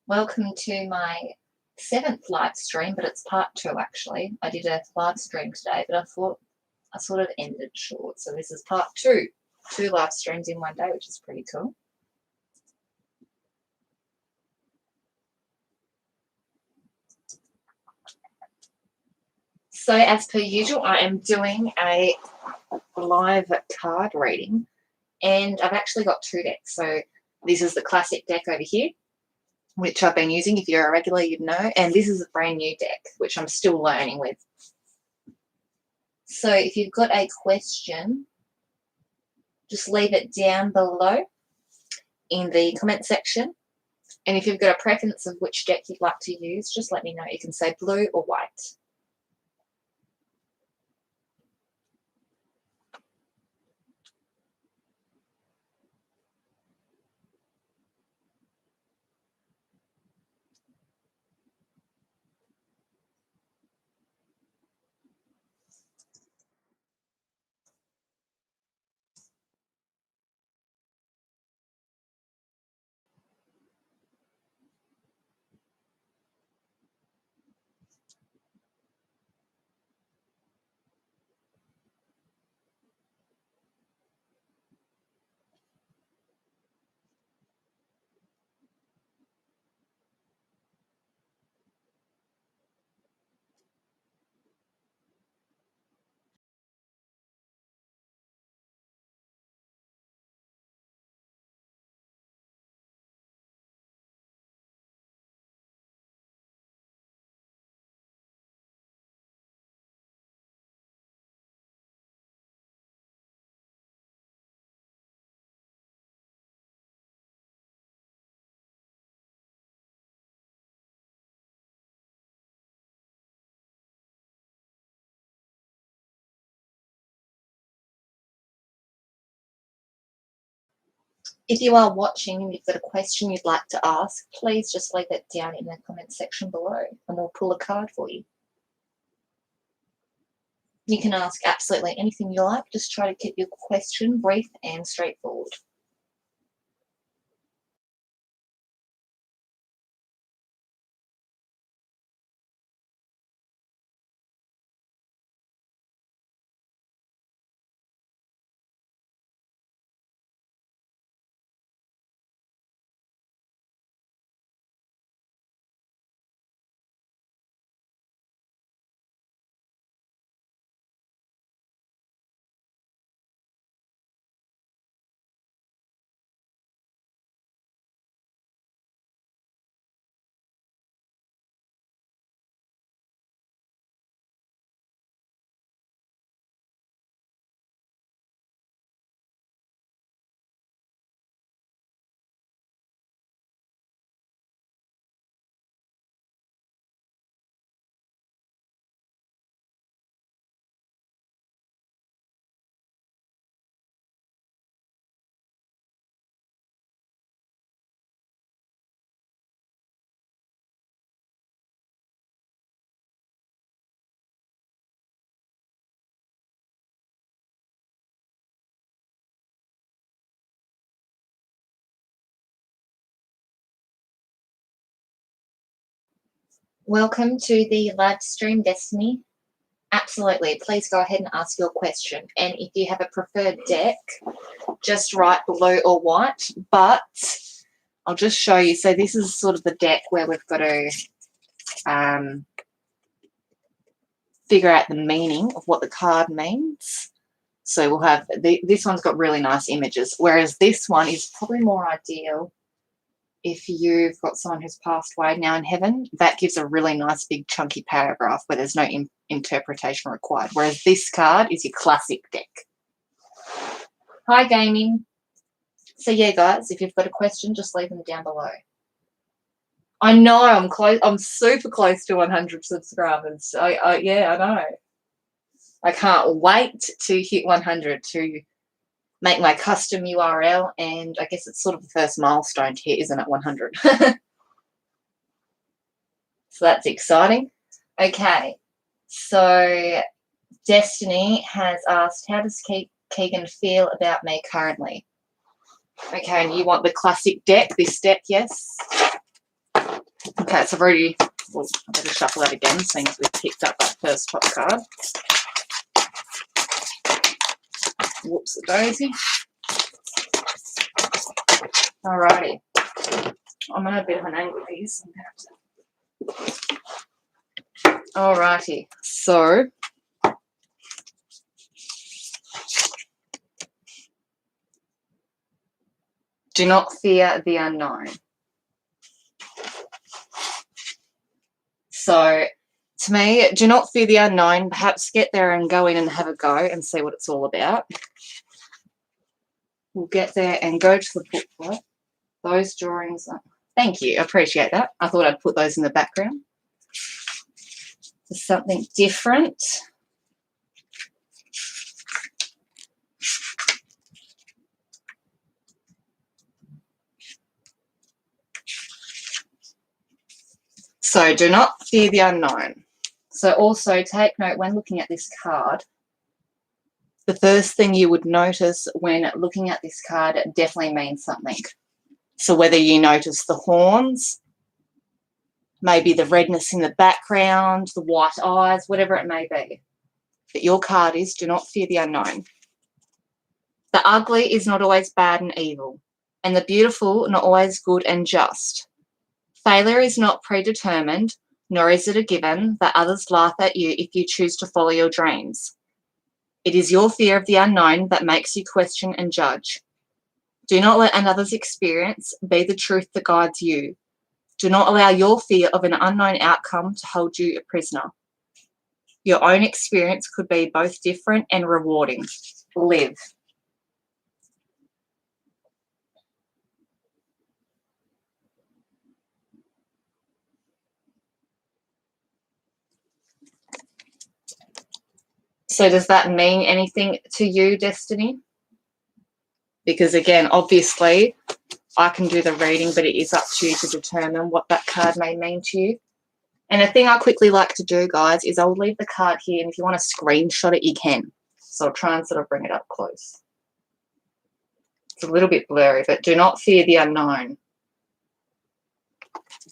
Welcome to my 7th live stream, but it's part 2 actually. I did a live stream today, but I thought I sort of ended it short. So this is part 2. 2 live streams in one day, which is pretty cool. So as per usual, I am doing a live card reading, and I've actually got 2 decks. So this is the classic deck over here, which I've been using. If you're a regular, you'd know. And this is a brand new deck, which I'm still learning with. So if you've got a question, just leave it down below in the comment section. And if you've got a preference of which deck you'd like to use, just let me know. You can say blue or white. If you are watching and you've got a question you'd like to ask, please just leave it down in the comment section below and we'll pull a card for you. You can ask absolutely anything you like. Just try to keep your question brief and straightforward. Welcome to the live stream, Destiny. Absolutely. Please go ahead and ask your question. And if you have a preferred deck, just write blue or white. But I'll just show you. So this is sort of the deck where we've got to figure out the meaning of what the card means. So we'll have this one's got really nice images, whereas this one is probably more ideal if you've got someone who's passed away now in heaven. That gives a really nice big chunky paragraph where there's no interpretation required, whereas this card is your classic deck. Hi, gaming. So yeah, guys, if you've got a question, just leave them down below. I know I'm close. I'm super close to 100 subscribers. Yeah, I know. I can't wait to hit 100 to make my custom URL, and I guess it's sort of the first milestone to hit, isn't it? 100. So that's exciting. Okay, so Destiny has asked, how does Keegan feel about me currently? Okay, and you want the classic deck, this deck, yes? Okay, so I've already, well, I better shuffle that again, seeing as we've picked up that first top card. Whoops, a daisy. Alrighty. I'm on a bit of an angle with these. Alrighty. So, do not fear the unknown. So, to me, do not fear the unknown. Perhaps get there and go in and have a go and see what it's all about. We'll get there and go to the booklet. Those drawings are, thank you, I appreciate that. I thought I'd put those in the background. For something different. So do not fear the unknown. So also take note when looking at this card, the first thing you would notice when looking at this card definitely means something. So whether you notice the horns, maybe the redness in the background, the white eyes, whatever it may be. But your card is do not fear the unknown. The ugly is not always bad and evil, and the beautiful not always good and just. Failure is not predetermined, nor is it a given that others laugh at you if you choose to follow your dreams. It is your fear of the unknown that makes you question and judge. Do not let another's experience be the truth that guides you. Do not allow your fear of an unknown outcome to hold you a prisoner. Your own experience could be both different and rewarding. Live. So does that mean anything to you, Destiny? Because again, obviously, I can do the reading, but it is up to you to determine what that card may mean to you. And a thing I quickly like to do, guys, is I'll leave the card here, and if you want to screenshot it, you can. So I'll try and sort of bring it up close. It's a little bit blurry, but do not fear the unknown.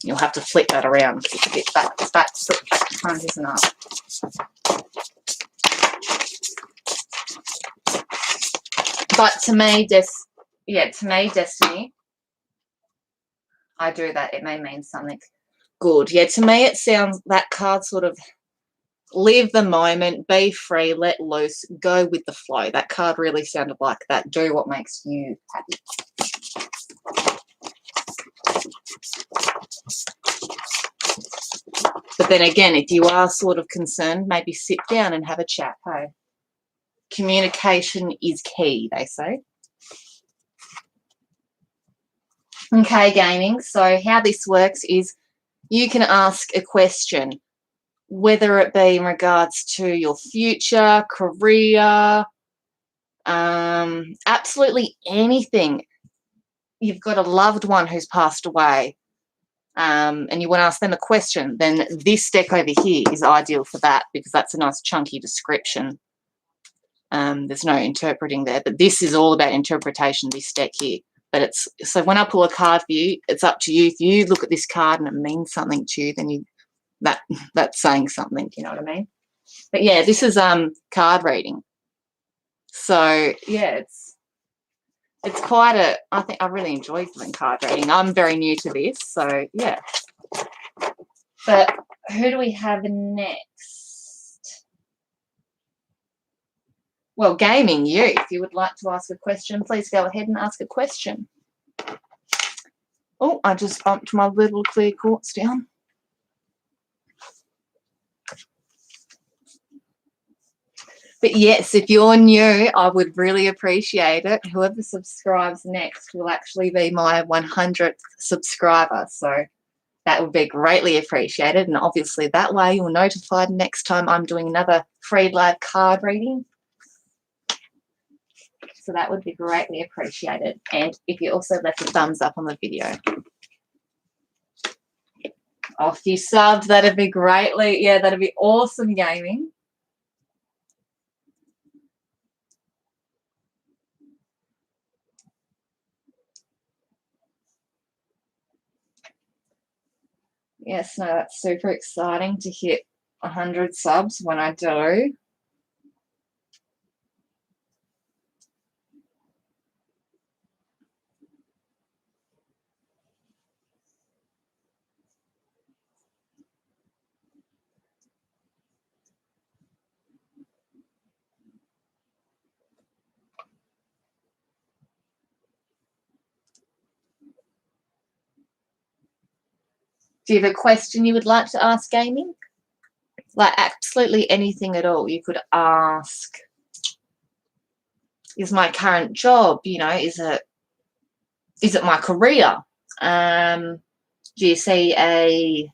You'll have to flip that around because it's a bit back to front, isn't it? But to me, Destiny, I do that. It may mean something good. Yeah, to me, it sounds that card sort of live the moment, be free, let loose, go with the flow. That card really sounded like that. Do what makes you happy. But then again, if you are sort of concerned, maybe sit down and have a chat, hey? Communication is key, they say. Okay, gaming. So how this works is you can ask a question, whether it be in regards to your future, career, absolutely anything. You've got a loved one who's passed away, and you want to ask them a question, then this deck over here is ideal for that because that's a nice chunky description. There's no interpreting there, but this is all about interpretation, this deck here. But it's, so when I pull a card for you, it's up to you. If you look at this card and it means something to you, then that's saying something, you know what I mean? But yeah, this is card reading. So yeah, it's quite a, I think I really enjoy doing card reading. I'm very new to this, so yeah. But who do we have next? Well, gaming, you. If you would like to ask a question, please go ahead and ask a question. Oh, I just bumped my little clear quartz down. But yes, if you're new, I would really appreciate it. Whoever subscribes next will actually be my 100th subscriber. So that would be greatly appreciated. And obviously that way you're notified next time I'm doing another free live card reading. So that would be greatly appreciated. And if you also left a thumbs up on the video. Oh, if you subbed, that'd be greatly, yeah, that'd be awesome, gaming. Yes, no, that's super exciting to hit 100 subs when I do. Do you have a question you would like to ask Gaming? Like absolutely anything at all you could ask. Is my current job, is it my career? Do you see a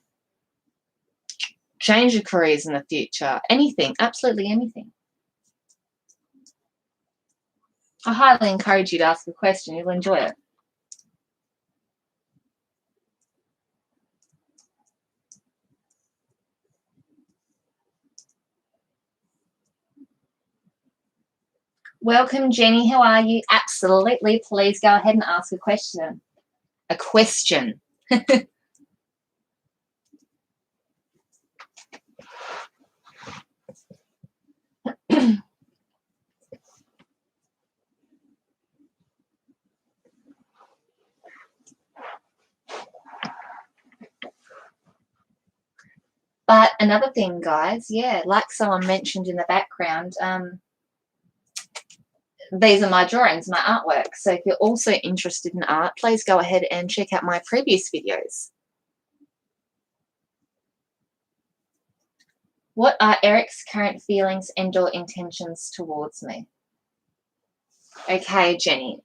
change of careers in the future? Anything, absolutely anything. I highly encourage you to ask a question. You'll enjoy it. Welcome, Jenny. How are you? Absolutely. Please go ahead and ask a question. A question. But another thing, guys, yeah, like someone mentioned in the background, these are my drawings, my artwork. So if you're also interested in art, please go ahead and check out my previous videos. What are Eric's current feelings and/or intentions towards me? Okay, Jenny.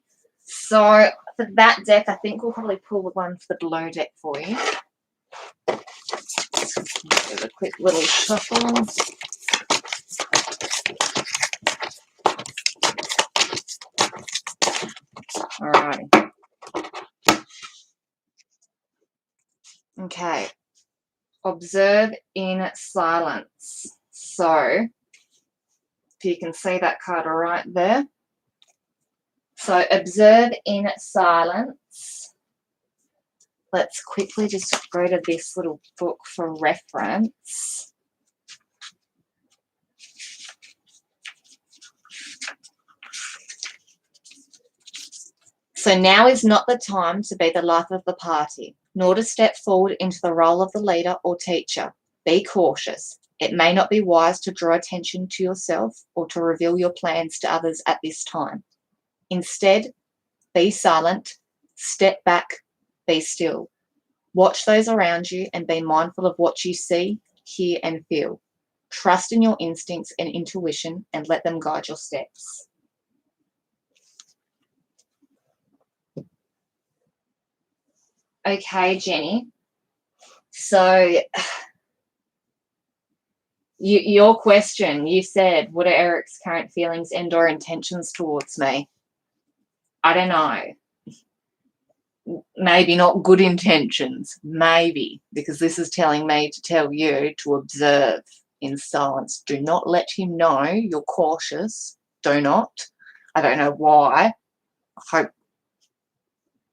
So for that deck, I think we'll probably pull the one for the blue deck for you. Give a quick little shuffle. All right. Okay. Observe in silence. So if you can see that card right there. So observe in silence. Let's quickly just go to this little book for reference. So now is not the time to be the life of the party, nor to step forward into the role of the leader or teacher. Be cautious. It may not be wise to draw attention to yourself or to reveal your plans to others at this time. Instead, be silent, step back, be still. Watch those around you and be mindful of what you see, hear, and feel. Trust in your instincts and intuition and let them guide your steps. Okay, Jenny. So your question, you said, what are Eric's current feelings and/or intentions towards me? I don't know. Maybe not good intentions. Maybe, because this is telling me to tell you to observe in silence. Do not let him know you're cautious. Do not. I don't know why. I hope,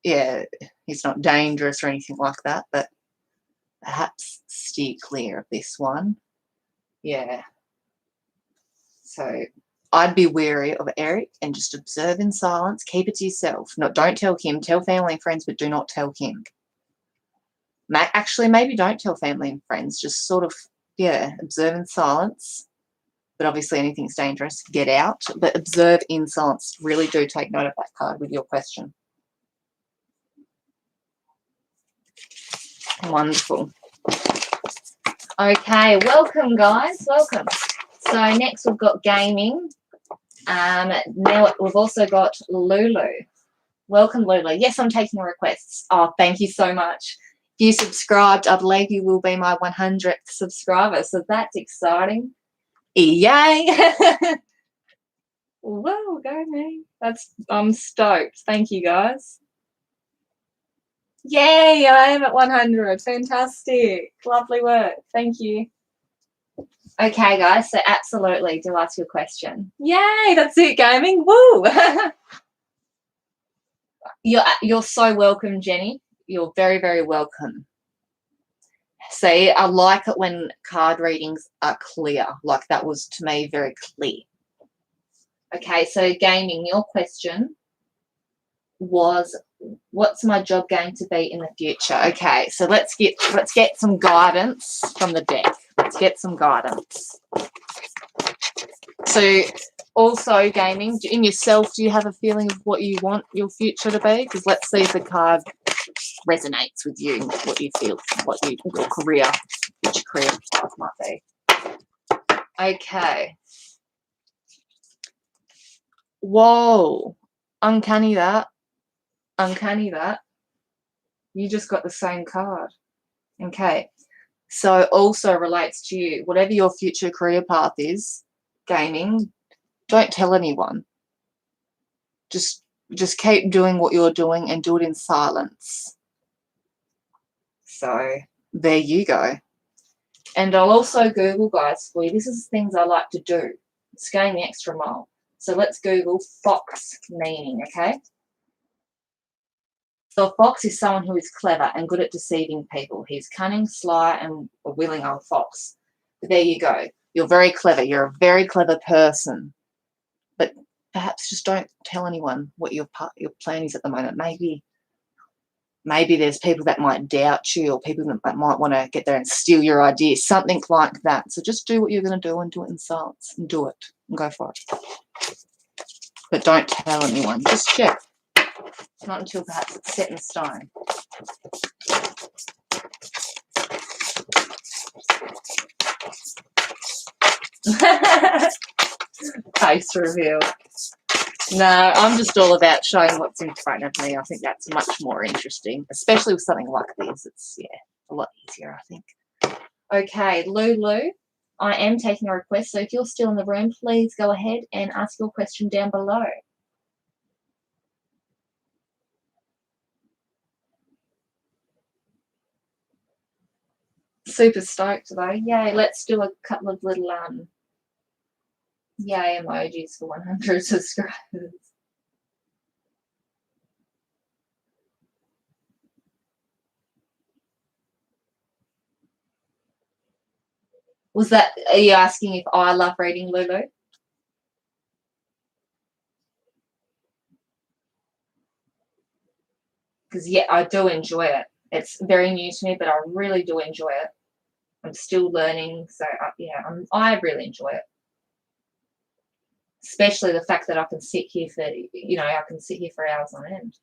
yeah, he's not dangerous or anything like that, but perhaps steer clear of this one. Yeah. So I'd be wary of Eric and just observe in silence. Keep it to yourself. Don't tell him. Tell family and friends, but do not tell him. Actually, maybe don't tell family and friends. Just sort of, observe in silence. But obviously anything's dangerous. Get out. But observe in silence. Really do take note of that card with your question. Wonderful. Okay, welcome, guys. Welcome. So next we've got gaming. Now we've also got Lulu. Welcome, Lulu. Yes, I'm taking requests. Oh, thank you so much. If you subscribed, I believe you will be my 100th subscriber. So that's exciting. Yay! Whoa, go me. I'm stoked. Thank you, guys. Yay, I am at 100. Fantastic. Lovely work. Thank you. Okay, guys, so absolutely do ask your question. Yay, that's it, gaming. Woo! You're so welcome, Jenny. You're very, very welcome. See, I like it when card readings are clear. Like that was, to me, very clear. Okay, so gaming, your question was, what's my job going to be in the future? Okay, so let's get some guidance from the deck. Let's get some guidance. So also gaming, in yourself, do you have a feeling of what you want your future to be? Because let's see if the card resonates with you, what you feel, your career, future career path might be. Okay. Whoa. Uncanny that. Uncanny that. You just got the same card. Okay. So also relates to you. Whatever your future career path is, gaming, don't tell anyone. Just keep doing what you're doing and do it in silence. So there you go. And I'll also Google, guys, for you. This is things I like to do. It's going the extra mile. So let's Google fox meaning, okay? So a fox is someone who is clever and good at deceiving people. He's cunning, sly, and a willing old fox. But there you go. You're very clever. You're a very clever person. But perhaps just don't tell anyone what your plan is at the moment. Maybe there's people that might doubt you, or people that might want to get there and steal your ideas, something like that. So just do what you're going to do and do it in silence and do it and go for it. But don't tell anyone. Just check. Not until perhaps it's set in stone. Face reveal. No, I'm just all about showing what's in front of me. I think that's much more interesting, especially with something like this. It's, yeah, a lot easier, I think. Okay, Lulu, I am taking a request, so if you're still in the room, please go ahead and ask your question down below. Super stoked though. Yay, let's do a couple of little yay emojis for 100 subscribers. Are you asking if I love reading, Lulu? Because, yeah, I do enjoy it. It's very new to me, but I really do enjoy it. I'm still learning, so, yeah, I really enjoy it. Especially the fact that I can sit here for hours on end.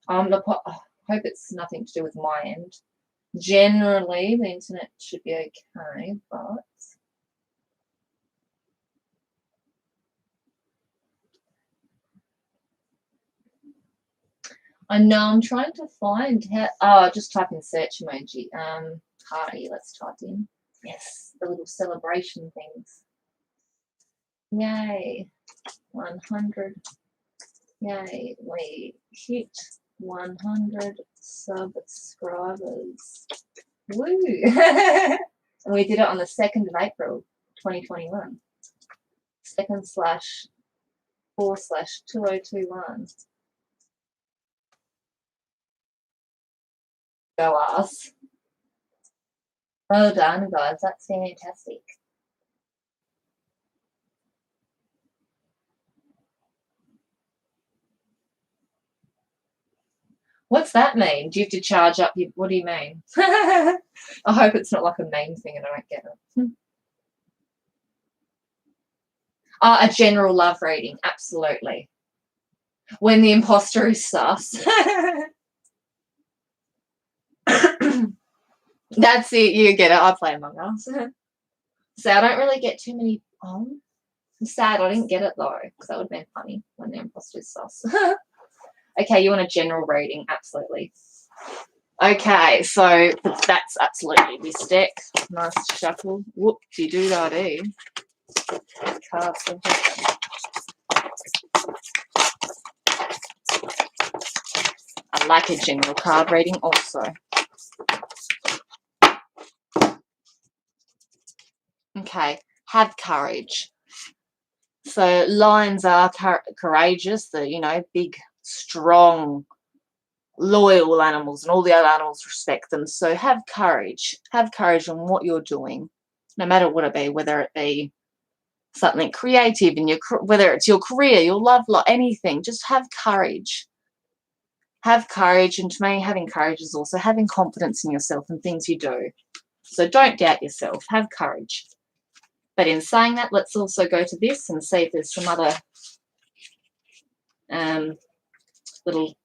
I hope it's nothing to do with my end. Generally, the internet should be okay, but I know I'm trying to find how. Just type in search emoji. Party. Let's type in. Yes, the little celebration things. Yay, 100. Yay, we hit 100 subscribers. Woo! And we did it on the 2nd of April, 2021. 2nd/4/2021. Go us. Well done, guys. That's fantastic. What's that mean? Do you have to charge up your... What do you mean? I hope it's not like a meme thing and I don't get it. A general love reading, absolutely. When the imposter is sus. That's it, you get it. I play Among Us. So I don't really get too many... I'm sad I didn't get it though, because that would have been funny when the imposter is sus. Okay, you want a general reading? Absolutely. Okay, so that's absolutely this deck. Nice shuffle. Whoop-de-doo-da-dee. Cards. I like a general card reading also. Okay, have courage. So lions are courageous. They're, big, strong, loyal animals, and all the other animals respect them. So have courage. Have courage in what you're doing, no matter what it be, whether it be something creative in your, whether it's your career, your love life, anything. Just have courage. Have courage, and to me, having courage is also having confidence in yourself and things you do. So don't doubt yourself. Have courage. But in saying that, let's also go to this and see if there's some other little.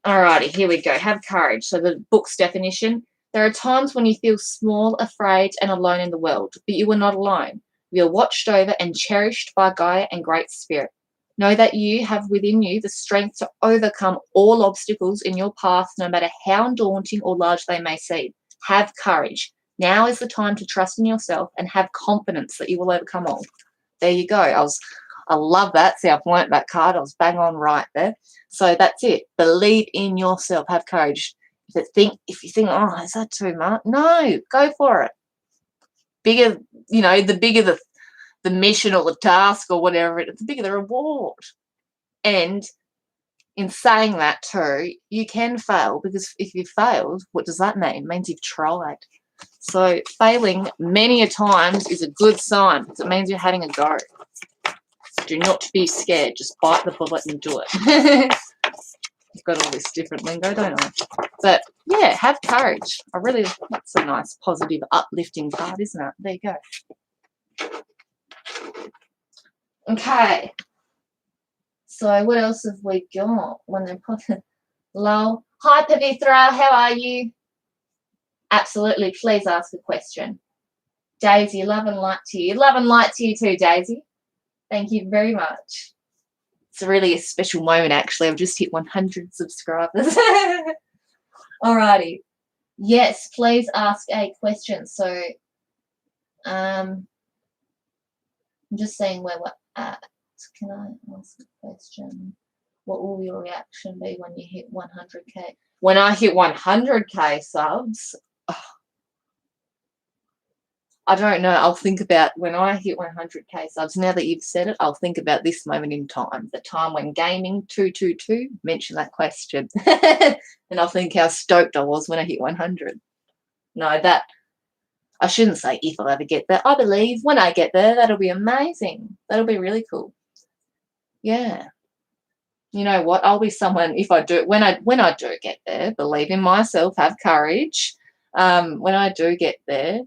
Alrighty, here we go. Have courage. So the book's definition: there are times when you feel small, afraid, and alone in the world, but you are not alone. You are watched over and cherished by Gaia and Great Spirit. Know that you have within you the strength to overcome all obstacles in your path, no matter how daunting or large they may seem. Have courage. Now is the time to trust in yourself and have confidence that you will overcome all. There you go. I love that. See, I've learnt that card. I was bang on right there. So that's it. Believe in yourself. Have courage. If you think, oh, is that too much? No, go for it. Bigger, the bigger the mission or the task or whatever, the bigger the reward. And in saying that too, you can fail, because if you failed, what does that mean? It means you've tried. So failing many a times is a good sign, because it means you're having a go. Do not be scared. Just bite the bullet and do it. I've got all this different lingo, don't I? But yeah, have courage. That's a nice, positive, uplifting card, isn't it? There you go. Okay. So what else have we got? When they put low. Hi Pavithra, how are you? Absolutely, please ask a question. Daisy, love and light to you. Love and light to you too, Daisy. Thank you very much. It's really a special moment, actually. I've just hit 100 subscribers. Alrighty. Yes, please ask a question. So, I'm just saying where we're at. Can I ask a question? What will your reaction be when you hit 100k? When I hit 100k subs, I don't know. I'll think about when I hit 100k subs. Now that you've said it, I'll think about this moment in time, the time when Gaming 222 mentioned that question. And I'll think how stoked I was when I hit 100. No, that I shouldn't say if I'll ever get there. I believe when I get there, that'll be amazing. That'll be really cool. Yeah. You know what? I'll be someone, if I do, when I do get there, believe in myself, have courage. When I do get there,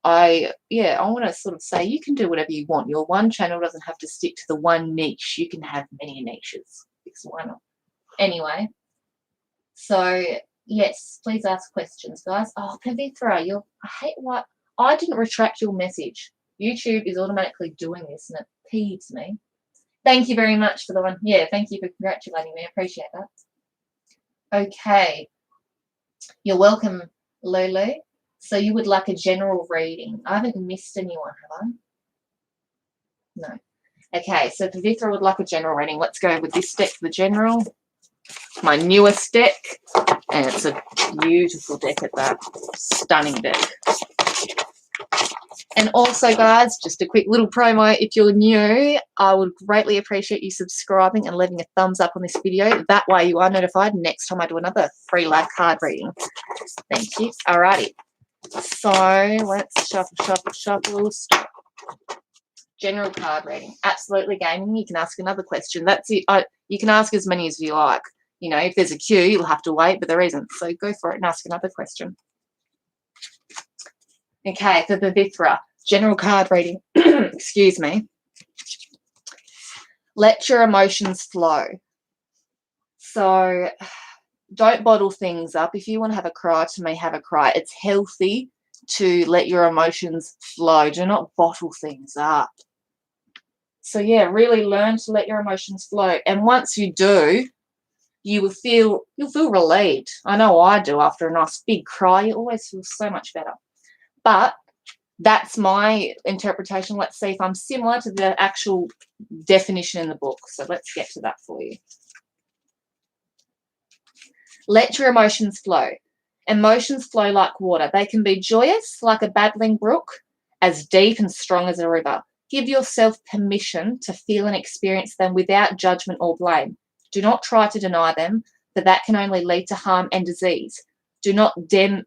I want to sort of say, you can do whatever you want. Your one channel doesn't have to stick to the one niche. You can have many niches. Because why not? Anyway, so yes, please ask questions, guys. Oh, Pavithra, I hate what I didn't retract your message. YouTube is automatically doing this, and it peeves me. Thank you very much for the one. Yeah, thank you for congratulating me. I appreciate that. Okay, you're welcome, Lulu. So you would like a general reading. I haven't missed anyone, have I? No. Okay, so Pavithra would like a general reading. Let's go with this deck, the general. My newest deck. And it's a beautiful deck at that. Stunning deck. And also, guys, just a quick little promo. If you're new, I would greatly appreciate you subscribing and leaving a thumbs up on this video. That way you are notified next time I do another free live card reading. Thank you. Alrighty. So let's shuffle. Stop. General card reading. Absolutely, Gaming. You can ask another question. That's it. You can ask as many as you like. If there's a queue, you'll have to wait, but there isn't. So go for it and ask another question. Okay, for Pavithra, general card reading. Excuse me. Let your emotions flow. So don't bottle things up. If you want to have a cry, to me, have a cry. It's healthy to let your emotions flow. Do not bottle things up. So yeah, really learn to let your emotions flow. And once you do, you'll feel relieved. I know I do. After a nice big cry, you always feel so much better. But that's my interpretation. Let's see if I'm similar to the actual definition in the book. So let's get to that for you. Let your emotions flow. Emotions flow like water. They can be joyous, like a babbling brook, as deep and strong as a river. Give yourself permission to feel and experience them without judgment or blame. Do not try to deny them, for that can only lead to harm and disease. Do not damn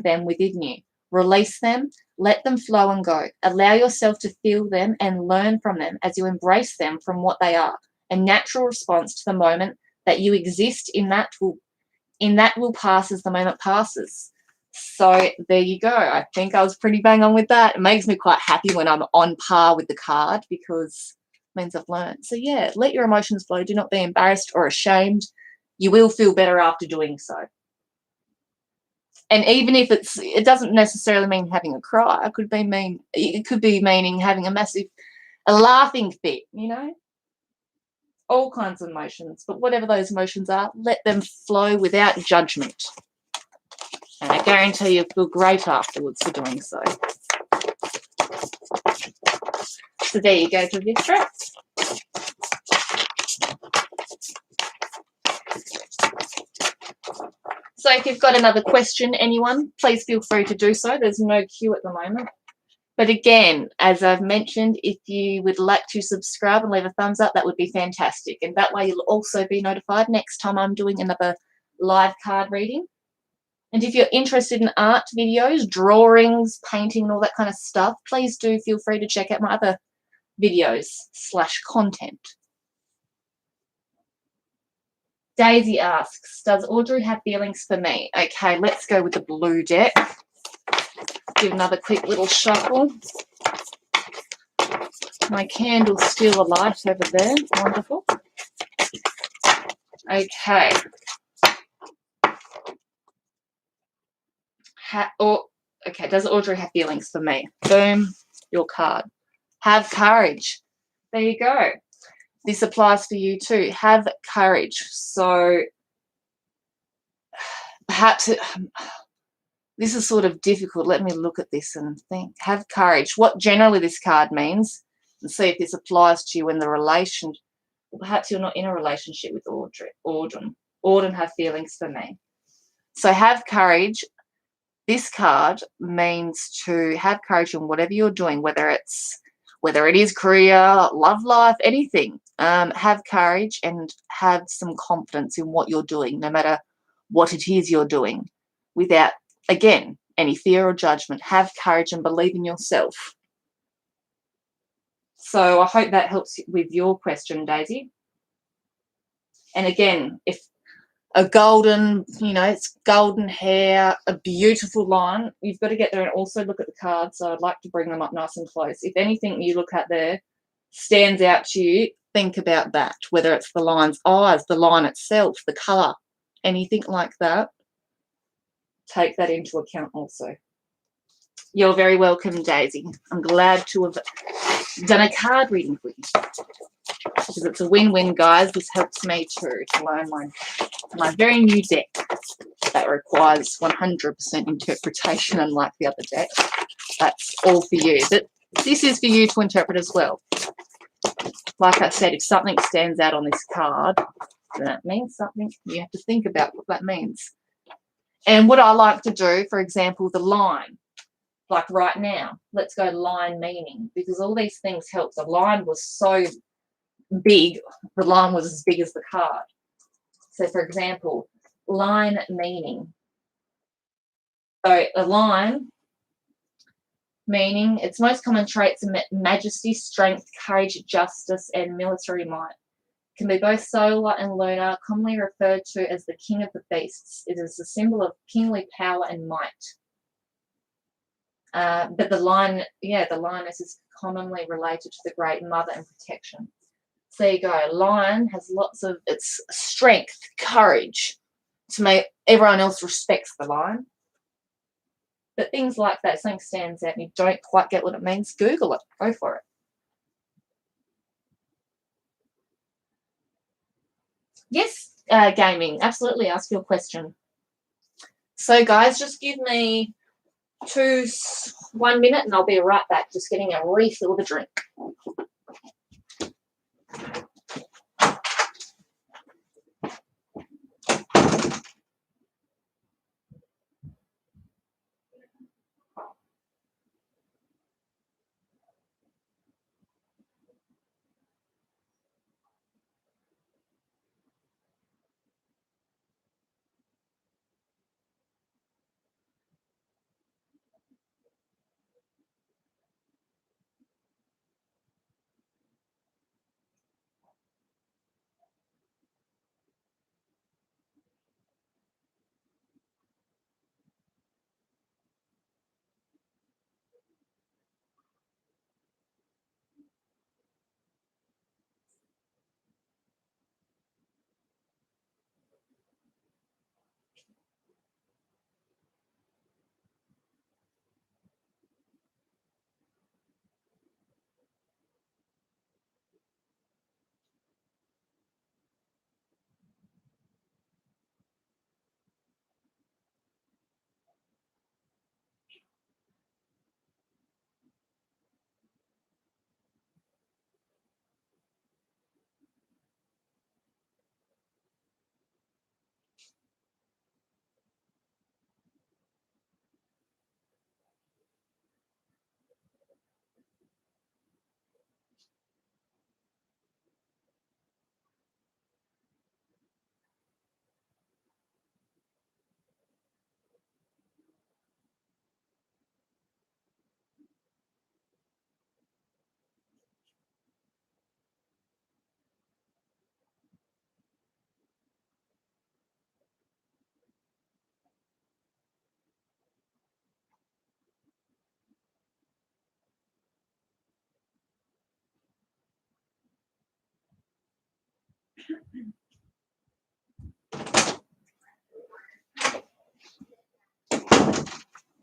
them within you. Release them, let them flow and go. Allow yourself to feel them and learn from them as you embrace them from what they are. A natural response to the moment that you exist in that will pass as the moment passes. So there you go. I think I was pretty bang on with that. It makes me quite happy when I'm on par with the card because it means I've learned. So yeah, let your emotions flow. Do not be embarrassed or ashamed. You will feel better after doing so. And even if it doesn't necessarily mean having a cry. It could be meaning having a laughing fit, all kinds of emotions. But whatever those emotions are, let them flow without judgment. And I guarantee you'll feel great afterwards for doing so. So there you go, Kavitra. So if you've got another question, anyone, please feel free to do so. There's no queue at the moment. But again, as I've mentioned, if you would like to subscribe and leave a thumbs up, that would be fantastic. And that way you'll also be notified next time I'm doing another live card reading. And if you're interested in art videos, drawings, painting, and all that kind of stuff, please do feel free to check out my other videos / content. Daisy asks, does Audrey have feelings for me? Okay, let's go with the blue deck. Give another quick little shuffle. My candle's still alight over there. Wonderful. Okay. Okay, does Audrey have feelings for me? Boom, your card. Have courage. There you go. This applies for you too. Have courage. So perhaps this is sort of difficult. Let me look at this and think. Have courage. What generally this card means, and see if this applies to you in the relation. Perhaps you're not in a relationship with Auden. Auden have feelings for me. So have courage. This card means to have courage in whatever you're doing, whether it is career, love life, anything. Have courage and have some confidence in what you're doing, no matter what it is you're doing, without, again, any fear or judgment. Have courage and believe in yourself. So I hope that helps with your question, Daisy. And again, if a golden, it's golden hair, a beautiful line, you've got to get there and also look at the cards. So I'd like to bring them up nice and close. If anything you look at there stands out to you, think about that, whether it's the line's eyes, the line itself, the colour, anything like that. Take that into account also. You're very welcome, Daisy. I'm glad to have done a card reading for you. Because it's a win-win, guys. This helps me too to learn my very new deck that requires 100% interpretation, unlike the other deck. That's all for you. But this is for you to interpret as well. Like I said, if something stands out on this card, then that means something. You have to think about what that means. And what I like to do, for example, the line. Like right now, let's go line meaning, because all these things help. The line was so big, the line was as big as the card. So, for example, line meaning. So, a line meaning, its most common traits are majesty, strength, courage, justice, and military might. Can be both solar and lunar, commonly referred to as the king of the beasts. It is a symbol of kingly power and might. But the lioness is commonly related to the great mother and protection. So there you go. Lion has lots of its strength, courage to make everyone else respects the lion. But things like that, something stands out and you don't quite get what it means, Google it. Go for it. Yes, gaming. Absolutely. Ask your question. So, guys, just give me 1 minute and I'll be right back. Just getting a refill of the drink.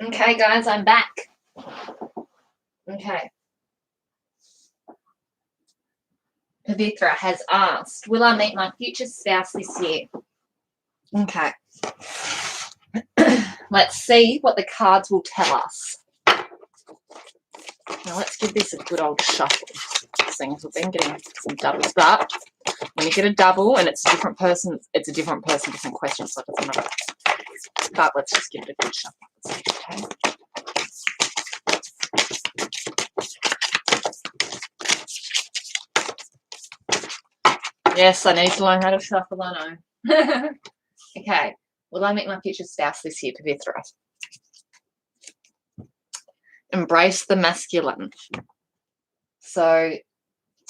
Okay, guys, I'm back. Okay. Pavitra has asked, will I meet my future spouse this year? Okay. Let's see what the cards will tell us. Now let's give this a good old shuffle. Seeing as we've been getting some doubles, but when you get a double and it's a different person, different question, so it doesn't matter. But let's just give it a good shuffle. Okay. Yes, I need to learn how to shuffle, I know. Okay. Will I meet my future spouse this year, Pavitra? Embrace the masculine. So,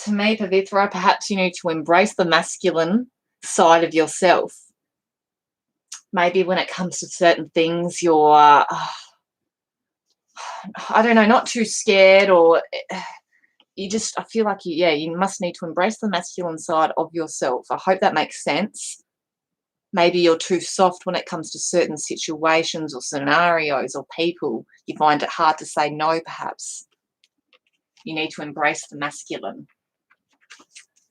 to me, Pavitra, perhaps you need to embrace the masculine side of yourself. Maybe when it comes to certain things, you're, I don't know, not too scared, or I feel like you must need to embrace the masculine side of yourself. I hope that makes sense. Maybe you're too soft when it comes to certain situations or scenarios or people. You find it hard to say no, perhaps. You need to embrace the masculine.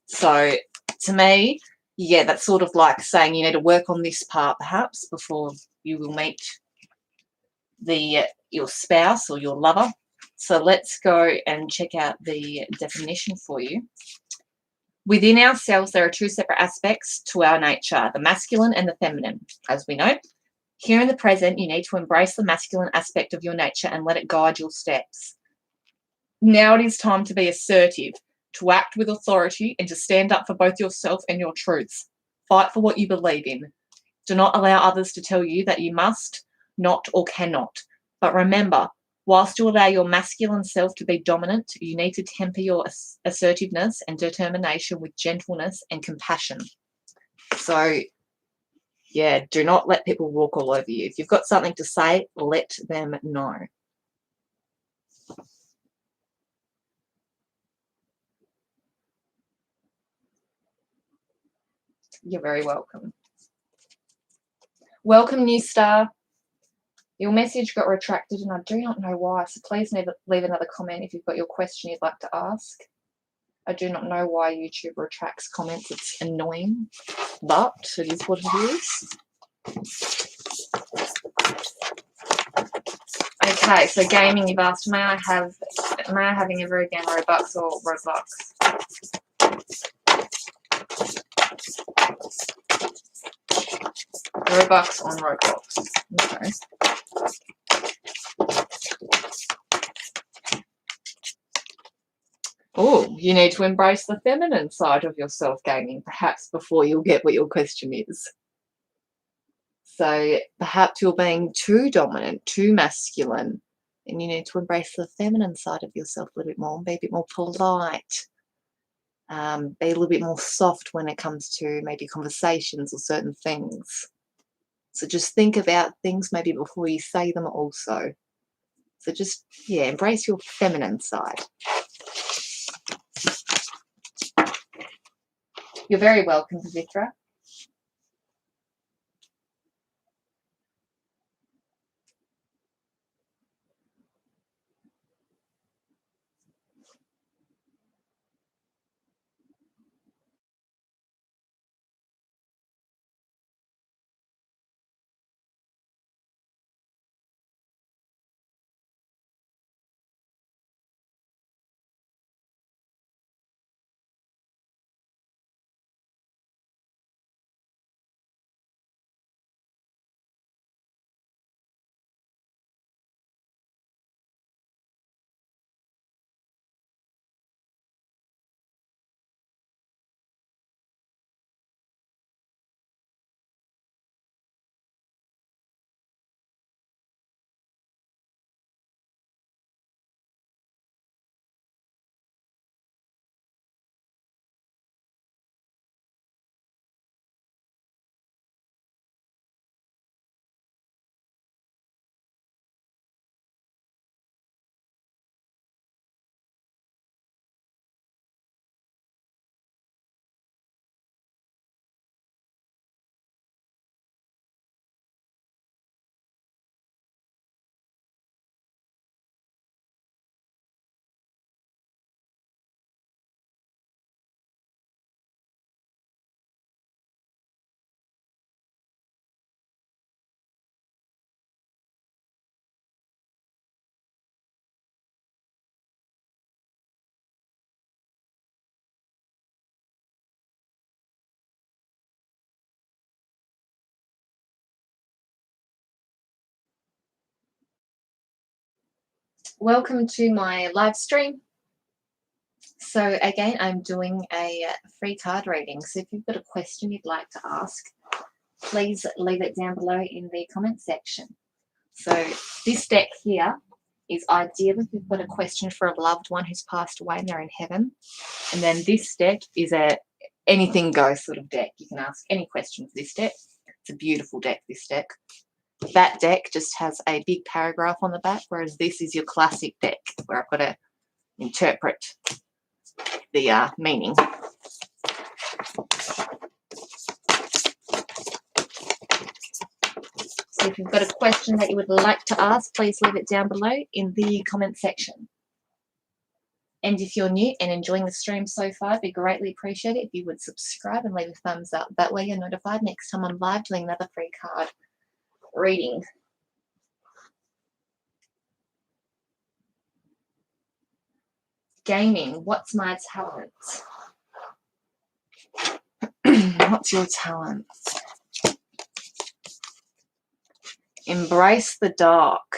So, to me, that's sort of like saying you need to work on this part, perhaps, before you will meet your spouse or your lover. So let's go and check out the definition for you. Within ourselves, there are two separate aspects to our nature, the masculine and the feminine, as we know. Here in the present, you need to embrace the masculine aspect of your nature and let it guide your steps. Now it is time to be assertive, to act with authority, and to stand up for both yourself and your truths. Fight for what you believe in. Do not allow others to tell you that you must, not, or cannot. But remember, whilst you allow your masculine self to be dominant, you need to temper your assertiveness and determination with gentleness and compassion. So, do not let people walk all over you. If you've got something to say, let them know. You're very welcome. Welcome, new star. Your message got retracted and I do not know why, so please leave another comment if you've got your question you'd like to ask. I do not know why YouTube retracts comments. It's annoying, but it is what it is. Okay, so gaming, you've asked, may I have ever again Robux or Roblox? Robux on Roblox. Okay. Oh, you need to embrace the feminine side of yourself gaming, perhaps before you'll get what your question is. So perhaps you're being too dominant, too masculine, and you need to embrace the feminine side of yourself a little bit more and be a bit more polite. Be a little bit more soft when it comes to maybe conversations or certain things. So just think about things maybe before you say them also. So just, embrace your feminine side. You're very welcome, Pavitra. welcome to my live stream. So again, I'm doing a free card reading. So if you've got a question you'd like to ask, please leave it down below in the comment section. So this deck here is ideal if you've got a question for a loved one who's passed away and they're in heaven. And then this deck is a anything goes sort of deck. You can ask any question for this deck. It's a beautiful deck, this deck. That deck just has a big paragraph on the back, whereas this is your classic deck where I've got to interpret the meaning. So if you've got a question that you would like to ask, please leave it down below in the comment section. And if you're new and enjoying the stream so far, it'd be greatly appreciated if you would subscribe and leave a thumbs up. That way you're notified next time I'm live doing another free card reading. Gaming, what's my talent? What's your talent? Embrace the dark.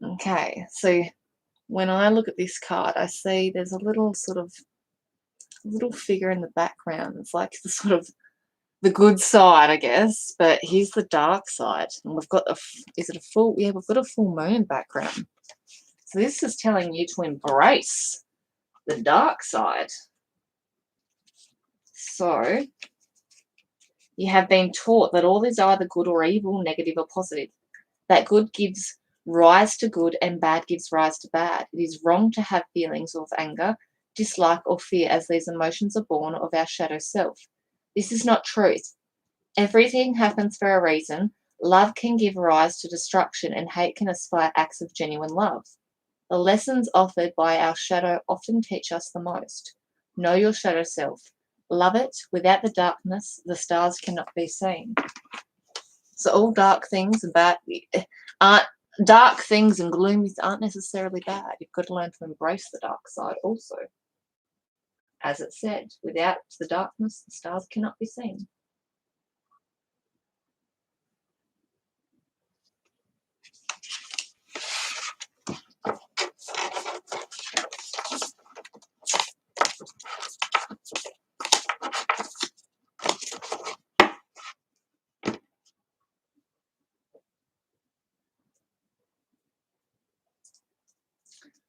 Okay, so when I look at this card, I see there's a little figure in the background. It's like the sort of the good side, I guess, but here's the dark side. And we've got is it a full? Yeah, we've got a full moon background. So this is telling you to embrace the dark side. So you have been taught that all is either good or evil, negative or positive. That good gives rise to good and bad gives rise to bad. It is wrong to have feelings of anger, dislike, or fear, as these emotions are born of our shadow self. This is not truth. Everything happens for a reason. Love can give rise to destruction, and hate can inspire acts of genuine love. The lessons offered by our shadow often teach us the most. Know your shadow self. Love it. Without the darkness, the stars cannot be seen. So all dark things and dark things and gloomy aren't necessarily bad. You've got to learn to embrace the dark side also. As it said, without the darkness, the stars cannot be seen.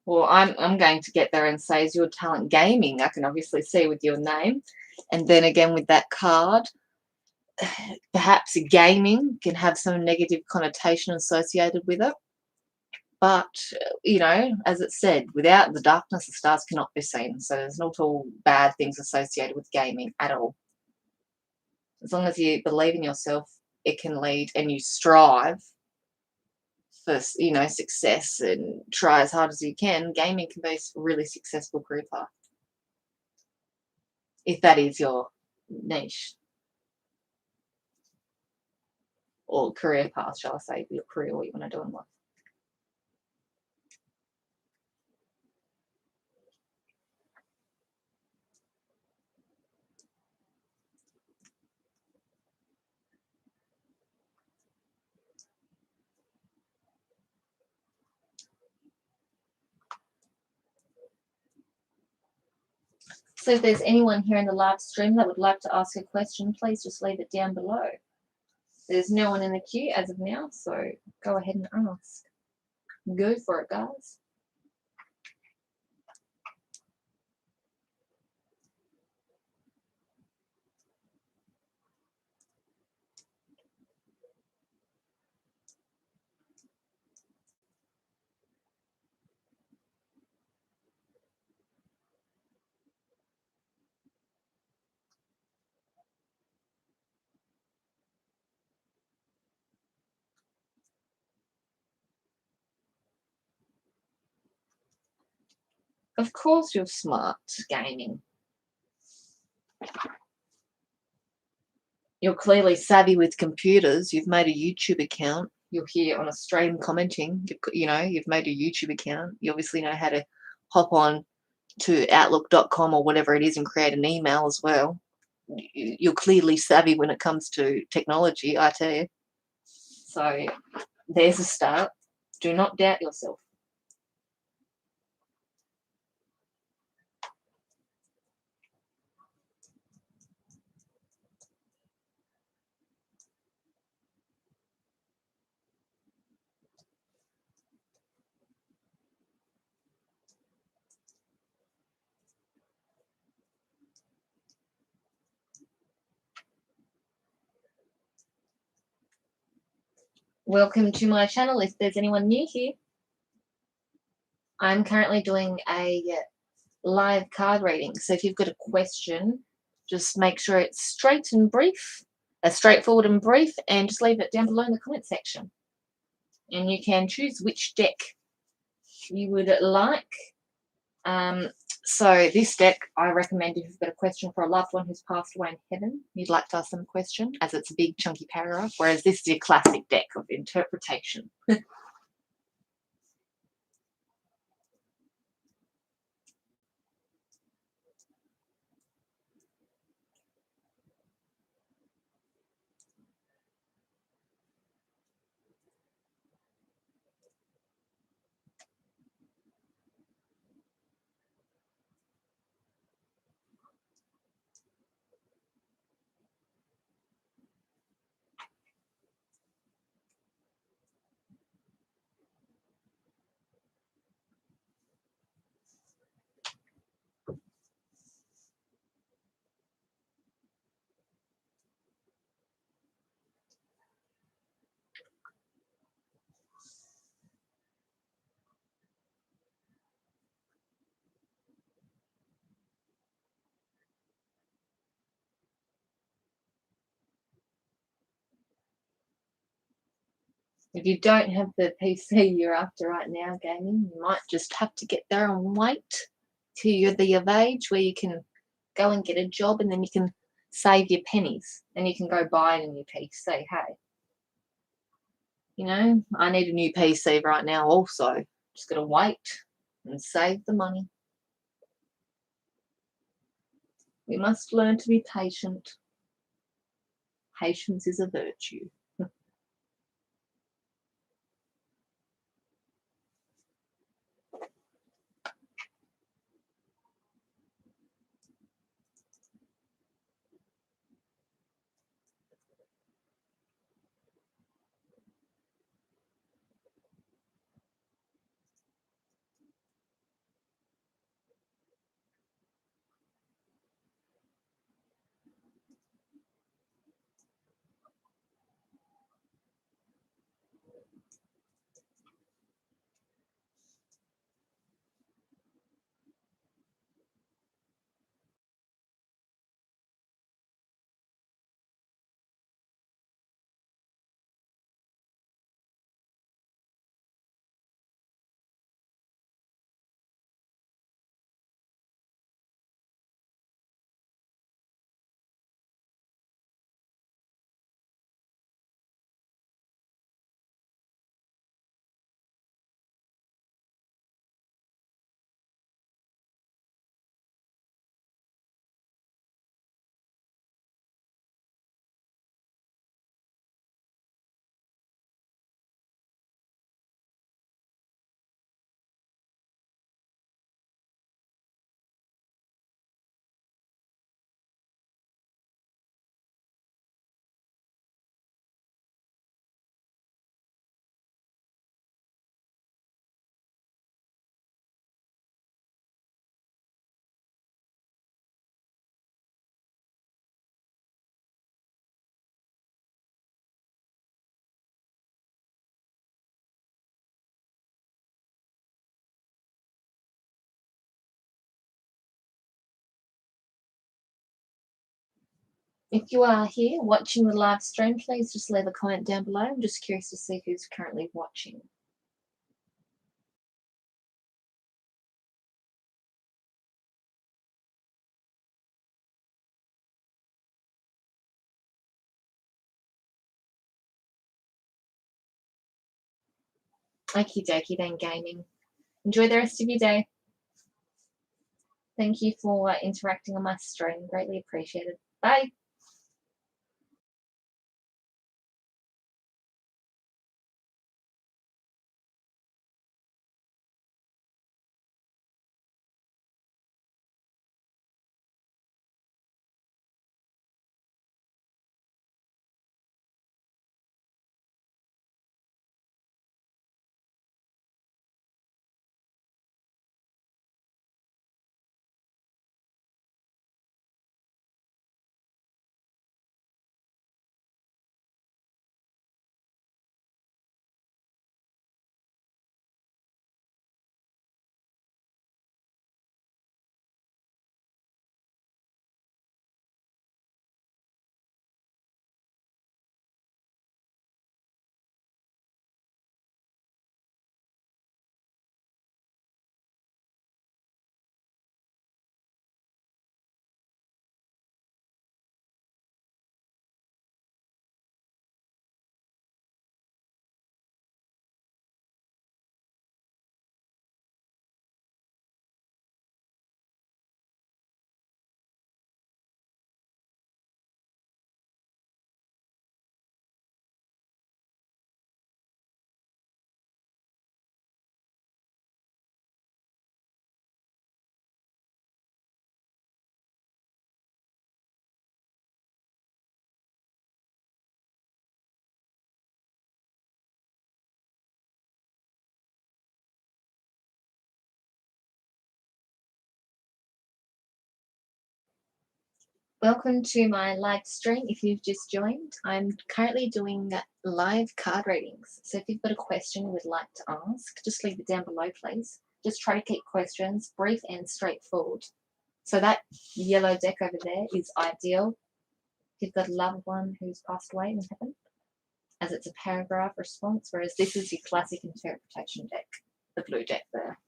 Well, I'm going to get there and say, is your talent gaming? I can obviously see with your name. And then again with that card, perhaps gaming can have some negative connotation associated with it. But, you know, as it said, without the darkness, the stars cannot be seen. So there's not all bad things associated with gaming at all. As long as you believe in yourself, it can lead, and you strive for, you know, success and try as hard as you can. Gaming can be a really successful career path, if that is your niche. Or career path, shall I say, your career, what you want to do in life. So if there's anyone here in the live stream that would like to ask a question, please just leave it down below. There's no one in the queue as of now, so go ahead and ask. Go for it, guys. Of course you're smart gaming. You're clearly savvy with computers. You've made a YouTube account. You're here on a stream commenting. You've made a YouTube account. You obviously know how to hop on to outlook.com or whatever it is and create an email as well. You're clearly savvy when it comes to technology, I tell you. So there's a start. Do not doubt yourself. Welcome to my channel if there's anyone new here. I'm currently doing a live card reading, so if you've got a question, just make sure it's straightforward and brief, and just leave it down below in the comment section. And you can choose which deck you would like. So this deck, I recommend if you've got a question for a loved one who's passed away in heaven, you'd like to ask them a question, as it's a big chunky paragraph, whereas this is your classic deck of interpretation. If you don't have the PC you're after right now, gaming, you might just have to get there and wait till you're of age where you can go and get a job, and then you can save your pennies and you can go buy a new PC. Hey, I need a new PC right now also. Just got to wait and save the money. We must learn to be patient. Patience is a virtue. If you are here watching the live stream, please just leave a comment down below. I'm just curious to see who's currently watching. Okie dokie then, gaming. Enjoy the rest of your day. Thank you for interacting on my stream. Greatly appreciated. Bye. Welcome to my live stream. If you've just joined, I'm currently doing live card readings. So if you've got a question you would like to ask, just leave it down below, please. Just try to keep questions brief and straightforward. So that yellow deck over there is ideal if you've got a loved one who's passed away in heaven, as it's a paragraph response, whereas this is your classic interpretation deck, the blue deck there.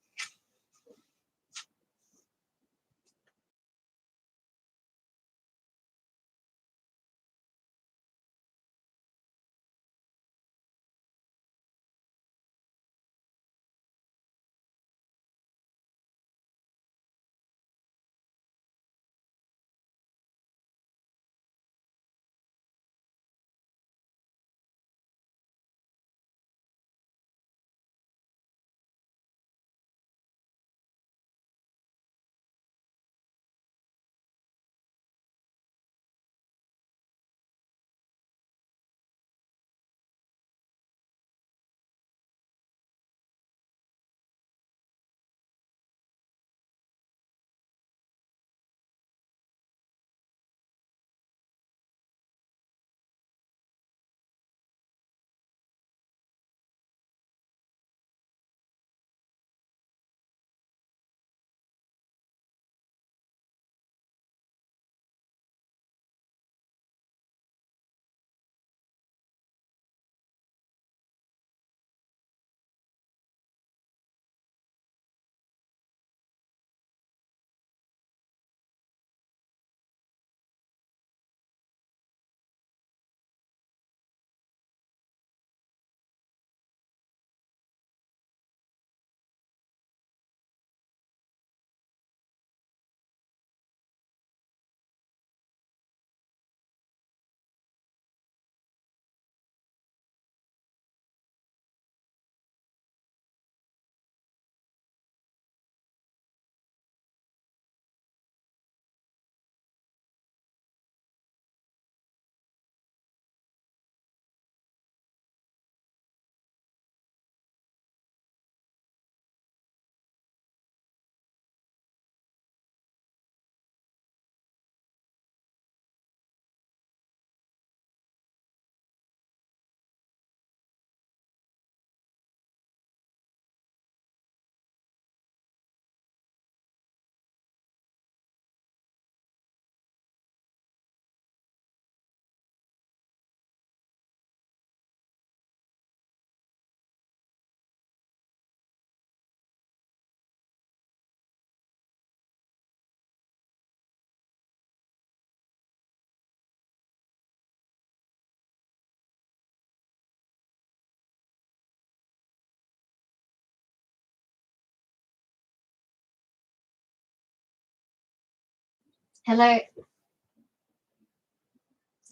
Hello.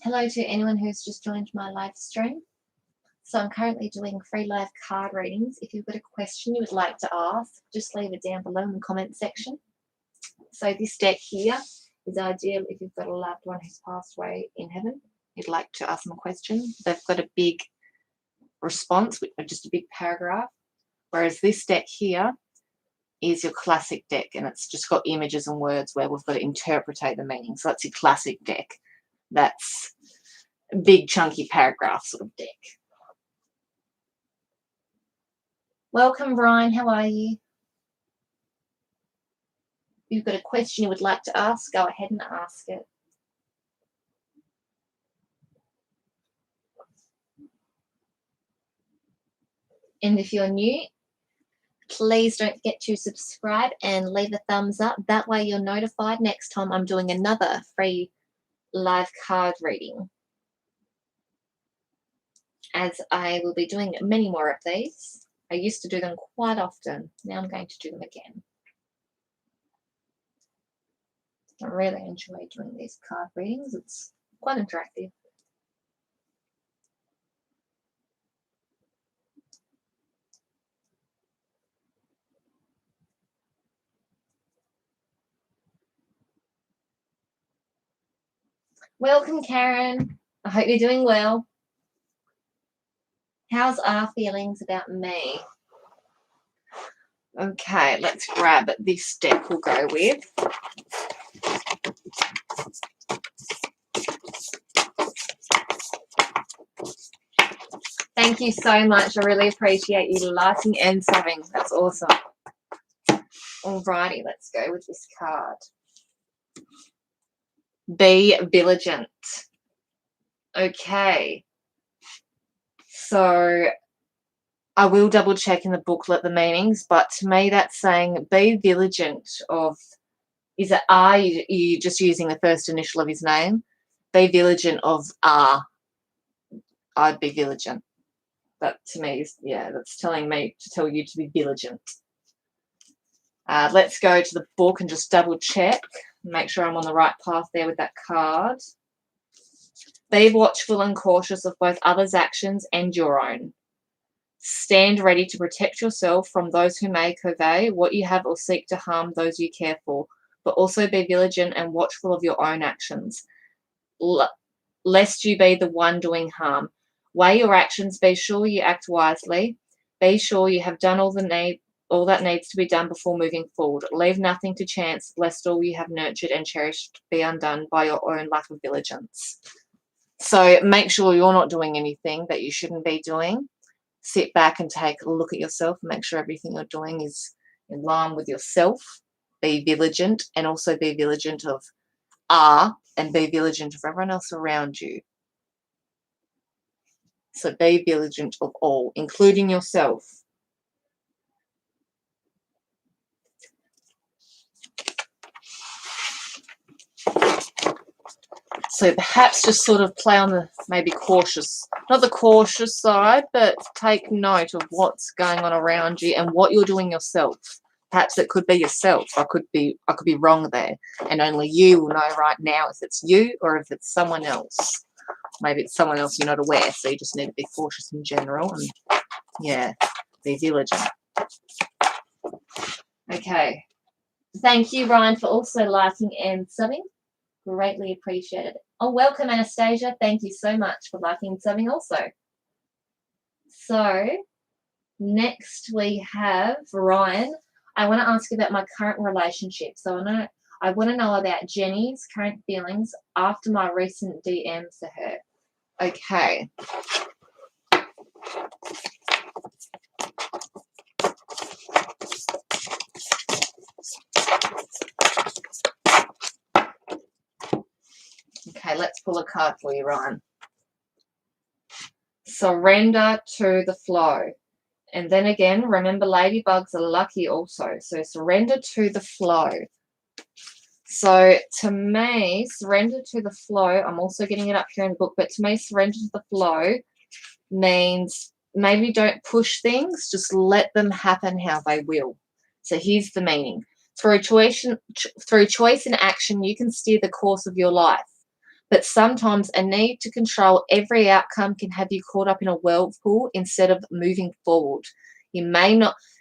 Hello to anyone who's just joined my live stream. So I'm currently doing free live card readings. If you've got a question you would like to ask, just leave it down below in the comment section. So this deck here is ideal if you've got a loved one who's passed away in heaven. You'd like to ask them a question. They've got a big response, just a big paragraph. Whereas this deck here is your classic deck, and it's just got images and words where we've got to interpretate the meaning. So that's your classic deck. That's a big chunky paragraph sort of deck. Welcome, Brian. How are you? If you've got a question you would like to ask, go ahead and ask it. And if you're new, please don't forget to subscribe and leave a thumbs up. That way you're notified next time I'm doing another free live card reading, as I will be doing many more of these. I used to do them quite often. Now I'm going to do them again. I really enjoy doing these card readings. It's quite interactive. Welcome, Karen. I hope you're doing well. How's our feelings about me? Okay, let's grab this deck we'll go with. Thank you so much. I really appreciate you liking and subbing. That's awesome. Alrighty, let's go with this card. Be vigilant. Okay. So I will double check in the booklet the meanings, but to me that's saying be vigilant of, is it R? You just using the first initial of his name? Be vigilant of R. I'd be vigilant. That to me is, yeah, that's telling me to tell you to be vigilant. Let's go to the book and just double check. Make sure I'm on the right path there with that card. Be watchful and cautious of both others' actions and your own. Stand ready to protect yourself from those who may convey what you have or seek to harm those you care for, but also be vigilant and watchful of your own actions, lest you be the one doing harm. Weigh your actions, be sure you act wisely, be sure you have done all that needs to be done before moving forward. Leave nothing to chance, lest all you have nurtured and cherished be undone by your own lack of diligence. So make sure you're not doing anything that you shouldn't be doing. Sit back and take a look at yourself and make sure everything you're doing is in line with yourself. Be vigilant, and also be vigilant of R, and be vigilant of everyone else around you. So be vigilant of all, including yourself. So perhaps just sort of play on the maybe cautious, not the cautious side, but take note of what's going on around you and what you're doing yourself. Perhaps it could be yourself. I could be wrong there, and only you will know right now if it's you or if it's someone else. Maybe it's someone else you're not aware, so you just need to be cautious in general and, yeah, be vigilant. Okay. Thank you, Ryan, for also liking and subbing. Greatly appreciated. Oh, welcome, Anastasia. Thank you so much for liking and subbing also. So, next we have Ryan. I want to ask about my current relationship. So I want to know about Jenny's current feelings after my recent DMs to her. Okay. Okay, let's pull a card for you, Ryan. Surrender to the flow. And then again, remember ladybugs are lucky also. So surrender to the flow. So to me, surrender to the flow, I'm also getting it up here in the book, but to me, surrender to the flow means maybe don't push things, just let them happen how they will. So here's the meaning. Through choice and action, you can steer the course of your life. But sometimes a need to control every outcome can have you caught up in a whirlpool instead of moving forward. You may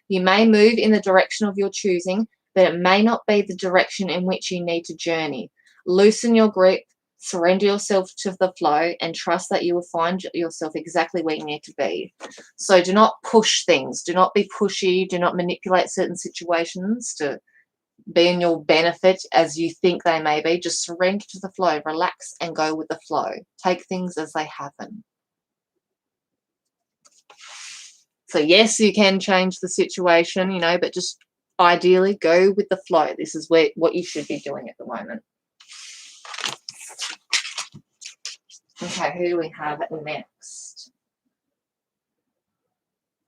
move in the direction of your choosing, but it may not be the direction in which you need to journey. Loosen your grip, surrender yourself to the flow, and trust that you will find yourself exactly where you need to be. So do not push things. Do not be pushy. Do not manipulate certain situations to be in your benefit as you think they may be. Just surrender to the flow, relax, and go with the flow. Take things as they happen. So yes, you can change the situation, but just ideally go with the flow. This is what you should be doing at the moment. Okay, who do we have next?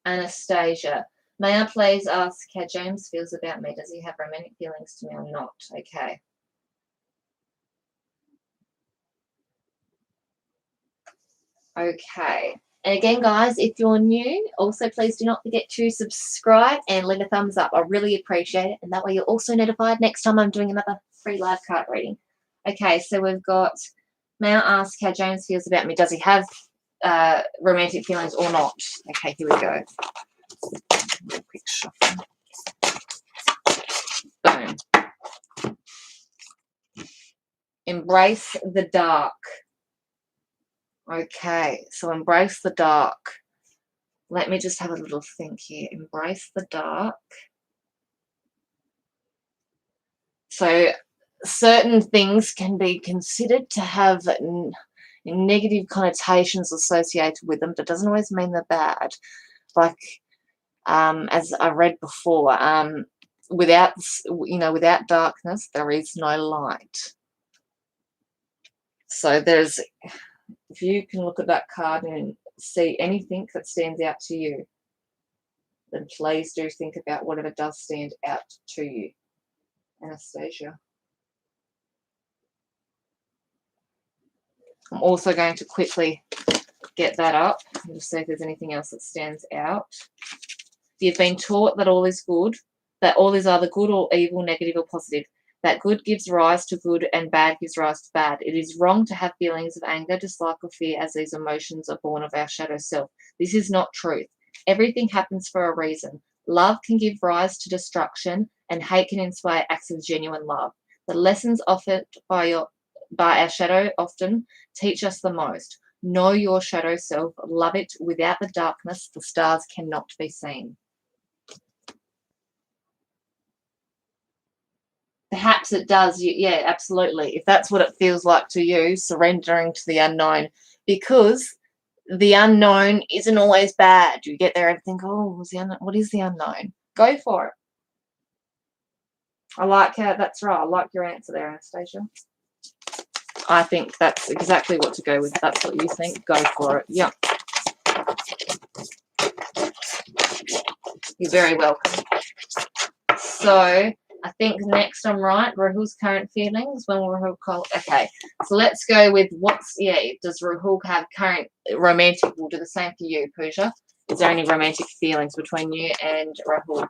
Anastasia. May I please ask how James feels about me? Does he have romantic feelings to me or not? Okay. Okay. And again, guys, if you're new, also please do not forget to subscribe and leave a thumbs up. I really appreciate it. And that way you're also notified next time I'm doing another free live card reading. Okay, so we've got, may I ask how James feels about me? Does he have romantic feelings or not? Okay, here we go. Quick shuffle. Boom. Embrace the dark. Okay, so embrace the dark. Let me just have a little think here. Embrace the dark. So certain things can be considered to have, negative connotations associated with them. That doesn't always mean they're bad. Like, as I read before, without darkness, there is no light. So if you can look at that card and see anything that stands out to you, then please do think about whatever does stand out to you, Anastasia. I'm also going to quickly get that up and just see if there's anything else that stands out. You've been taught that all is good, that all is either good or evil, negative or positive, that good gives rise to good and bad gives rise to bad. It is wrong to have feelings of anger, dislike or fear, as these emotions are born of our shadow self. This is not truth. Everything happens for a reason. Love can give rise to destruction, and hate can inspire acts of genuine love. The lessons offered by our shadow often teach us the most. Know your shadow self, love it. Without the darkness, the stars cannot be seen. Perhaps it does. Yeah, absolutely. If that's what it feels like to you, surrendering to the unknown, because the unknown isn't always bad. You get there and think, oh, what is the unknown? Go for it. I like how that's right. I like your answer there, Anastasia. I think that's exactly what to go with. That's what you think. Go for it. Yeah. You're very welcome. So I think next I'm right. Rahul's current feelings. When will Rahul call? Okay. So let's go with does Rahul have current romantic? We'll do the same for you, Pooja. Is there any romantic feelings between you and Rahul?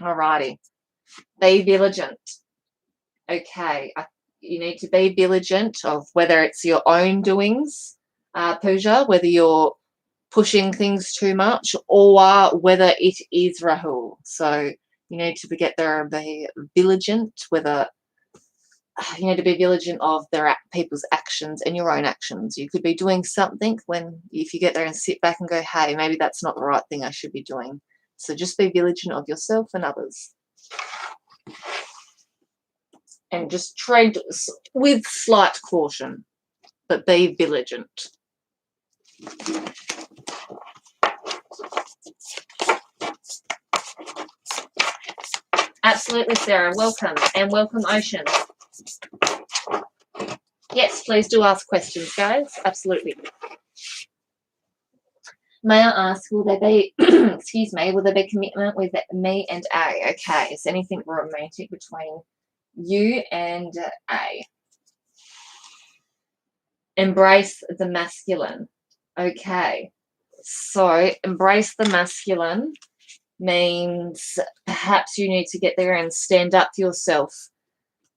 Alrighty. Be vigilant. Okay. You need to be vigilant of whether it's your own doings, Pooja, whether you're pushing things too much or whether it is Rahul. So you need to get there and be vigilant, whether you need to be vigilant of people's actions and your own actions. You could be doing something if you get there and sit back and go, hey, maybe that's not the right thing I should be doing. So just be vigilant of yourself and others. And just tread with slight caution, but be vigilant. Absolutely, Sarah. Welcome. And welcome, Ocean. Yes, please do ask questions, guys. Absolutely. May I ask, will there be, will there be commitment with me and A? Okay, is anything romantic between you and A? Embrace the masculine. Okay, so embrace the masculine means perhaps you need to get there and stand up for yourself.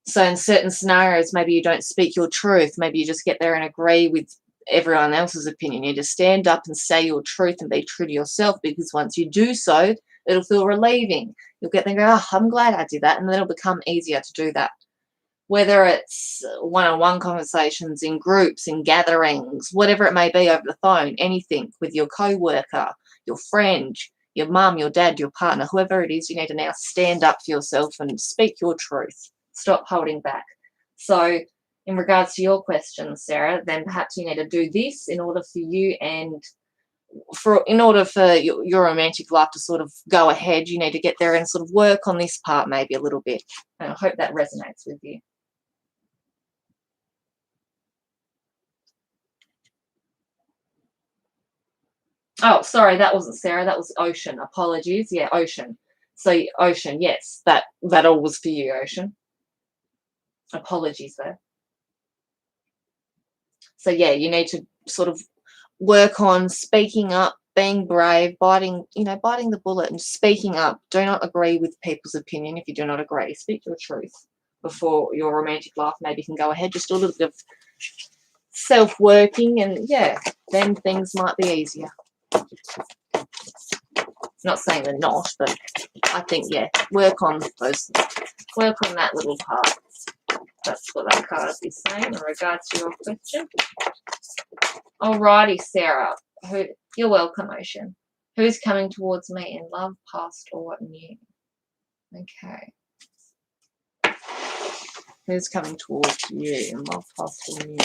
So in certain scenarios, maybe you don't speak your truth. Maybe you just get there and agree with everyone else's opinion. You just stand up and say your truth and be true to yourself, because once you do so, it'll feel relieving. You'll get there and go, oh, I'm glad I did that. And then it'll become easier to do that. Whether it's one-on-one conversations, in groups, in gatherings, whatever it may be over the phone, anything with your co-worker, your friend, your mum, your dad, your partner, whoever it is, you need to now stand up for yourself and speak your truth. Stop holding back. So in regards to your question, Sarah, then perhaps you need to do this in order for you and in order for your romantic life to sort of go ahead, you need to get there and sort of work on this part maybe a little bit. And I hope that resonates with you. Oh, sorry, that wasn't Sarah. That was Ocean. Apologies. Yeah, Ocean. So Ocean, yes, that all was for you, Ocean. Apologies though. So yeah, you need to sort of work on speaking up, being brave, biting the bullet and speaking up. Do not agree with people's opinion if you do not agree. Speak your truth before your romantic life maybe can go ahead. Just a little bit of self-working and yeah, then things might be easier. Not saying they're not, but I think, yeah, work on that little part. That's what that card is saying in regards to your question. Alrighty, Sarah. You're welcome, Ocean. Who's coming towards me in love, past or new? Okay. Who's coming towards you? Love past for you.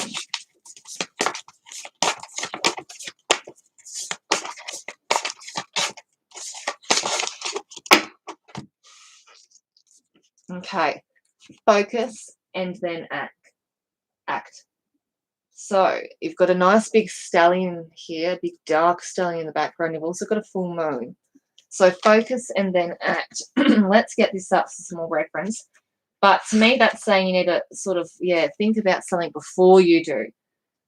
Okay. Focus and then act. So you've got a nice big stallion here, big dark stallion in the background. You've also got a full moon. So focus and then act. Let's get this up for some more reference. But to me, that's saying you need to sort of, think about something before you do.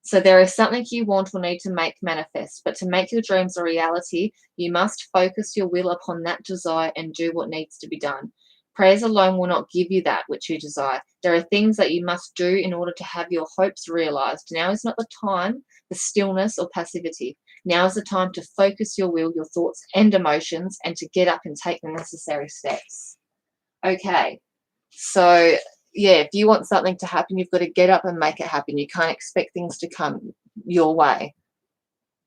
So there is something you want or need to make manifest, but to make your dreams a reality, you must focus your will upon that desire and do what needs to be done. Prayers alone will not give you that which you desire. There are things that you must do in order to have your hopes realized. Now is not the time for stillness or passivity. Now is the time to focus your will, your thoughts, and emotions, and to get up and take the necessary steps. Okay, so if you want something to happen, you've got to get up and make it happen. You can't expect things to come your way.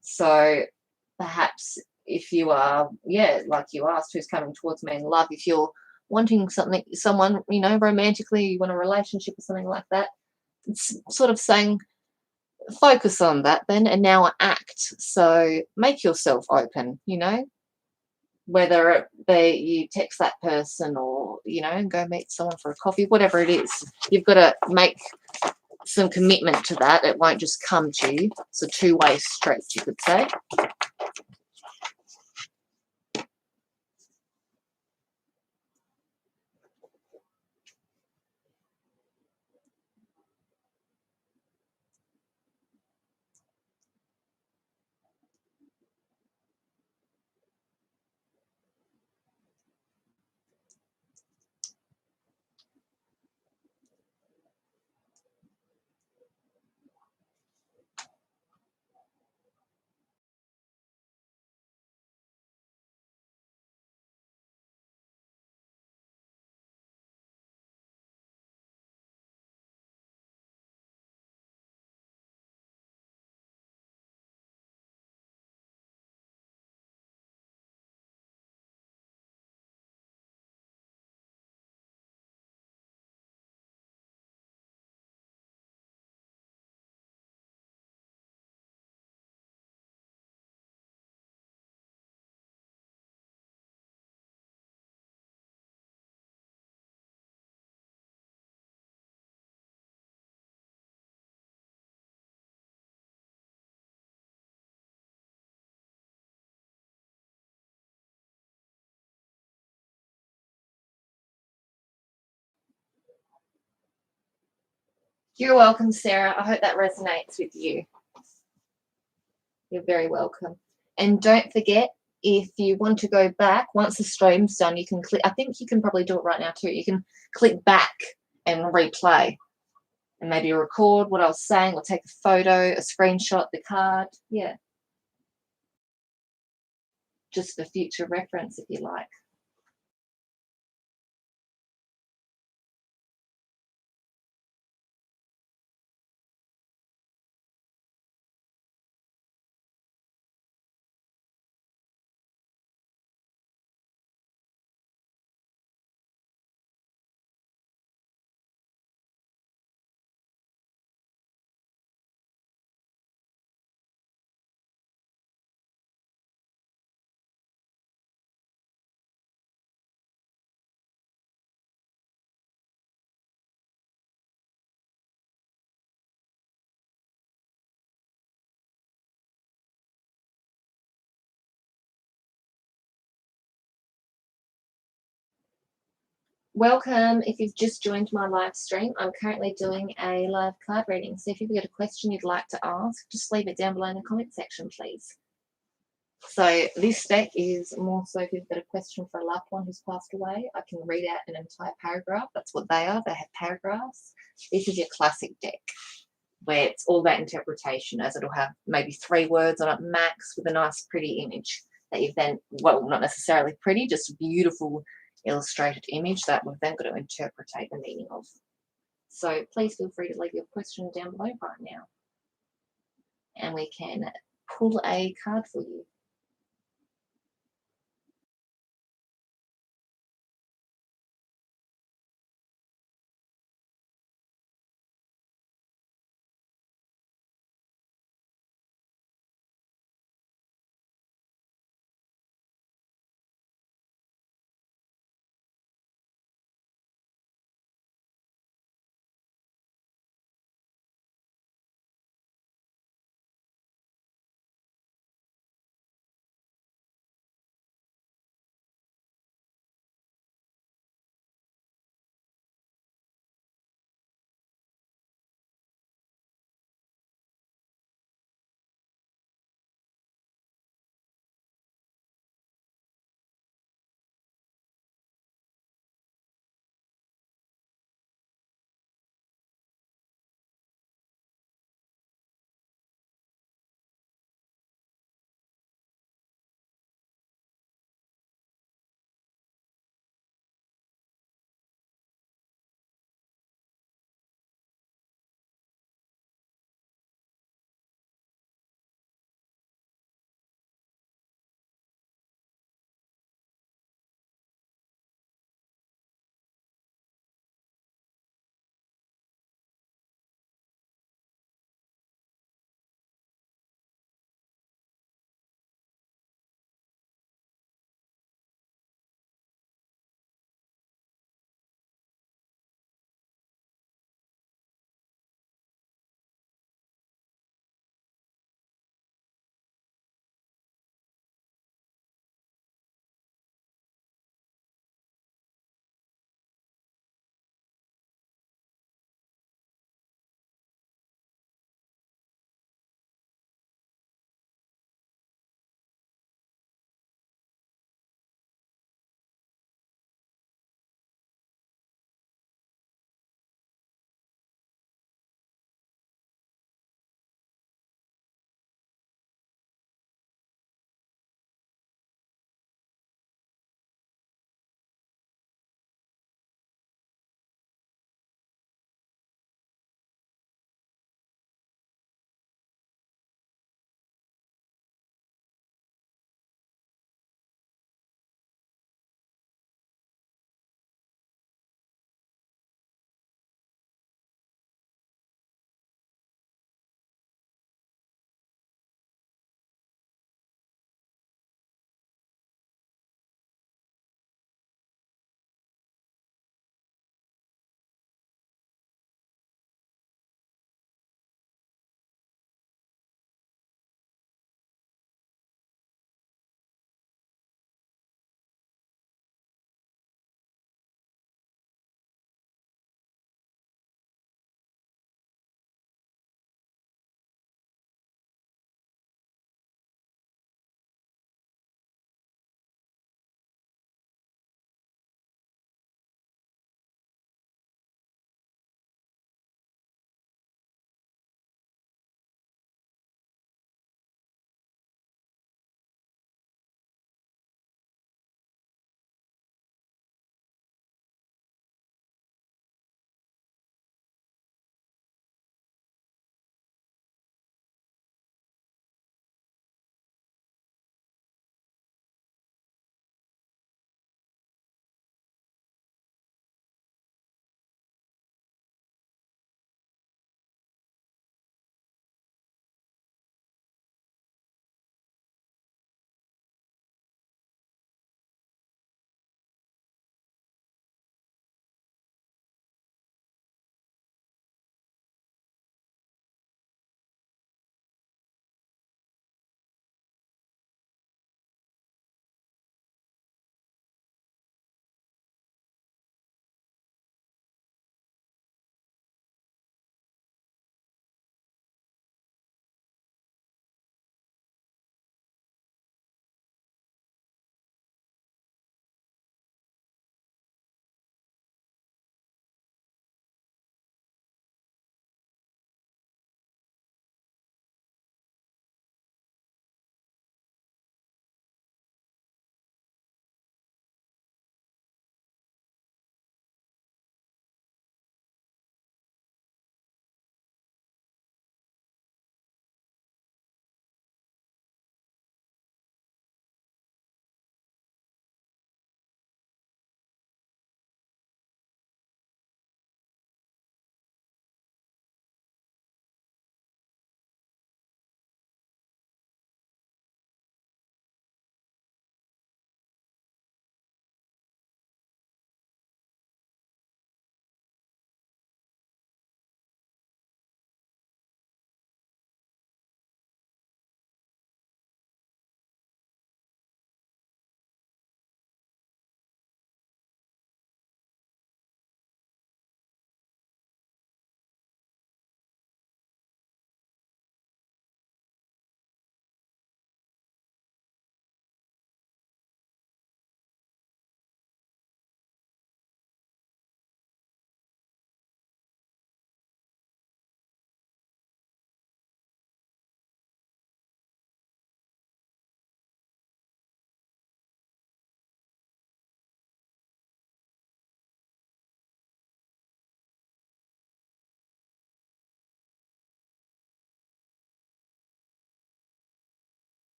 So perhaps if you are, like you asked, who's coming towards me in love, if you're wanting someone, romantically, you want a relationship or something like that, it's sort of saying, focus on that then, and now act. So make yourself open, whether it be you text that person or, go meet someone for a coffee, whatever it is, you've got to make some commitment to that. It won't just come to you. It's a two-way street, you could say. You're welcome, Sarah. I hope that resonates with you. You're very welcome. And don't forget, if you want to go back, once the stream's done, you can click, I think you can probably do it right now too. You can click back and replay and maybe record what I was saying or take a photo, a screenshot, the card. Yeah. Just for future reference if you like. Welcome. If you've just joined my live stream, I'm currently doing a live card reading. So if you've got a question you'd like to ask, just leave it down below in the comment section, please. So this deck is more so if you've got a question for a loved one who's passed away, I can read out an entire paragraph. That's what they are. They have paragraphs. This is your classic deck where it's all about interpretation, as it'll have maybe 3 words on it max with a nice pretty image that you've then, well, not necessarily pretty, just a beautiful illustrated image that we've then got to interpret the meaning of. So please feel free to leave your question down below right now and we can pull a card for you.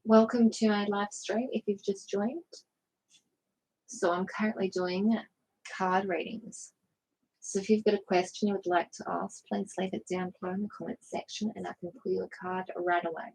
welcome to my live stream if you've just joined. So I'm currently doing card readings. So if you've got a question you would like to ask, please leave it down below in the comments section and I can pull you a card right away.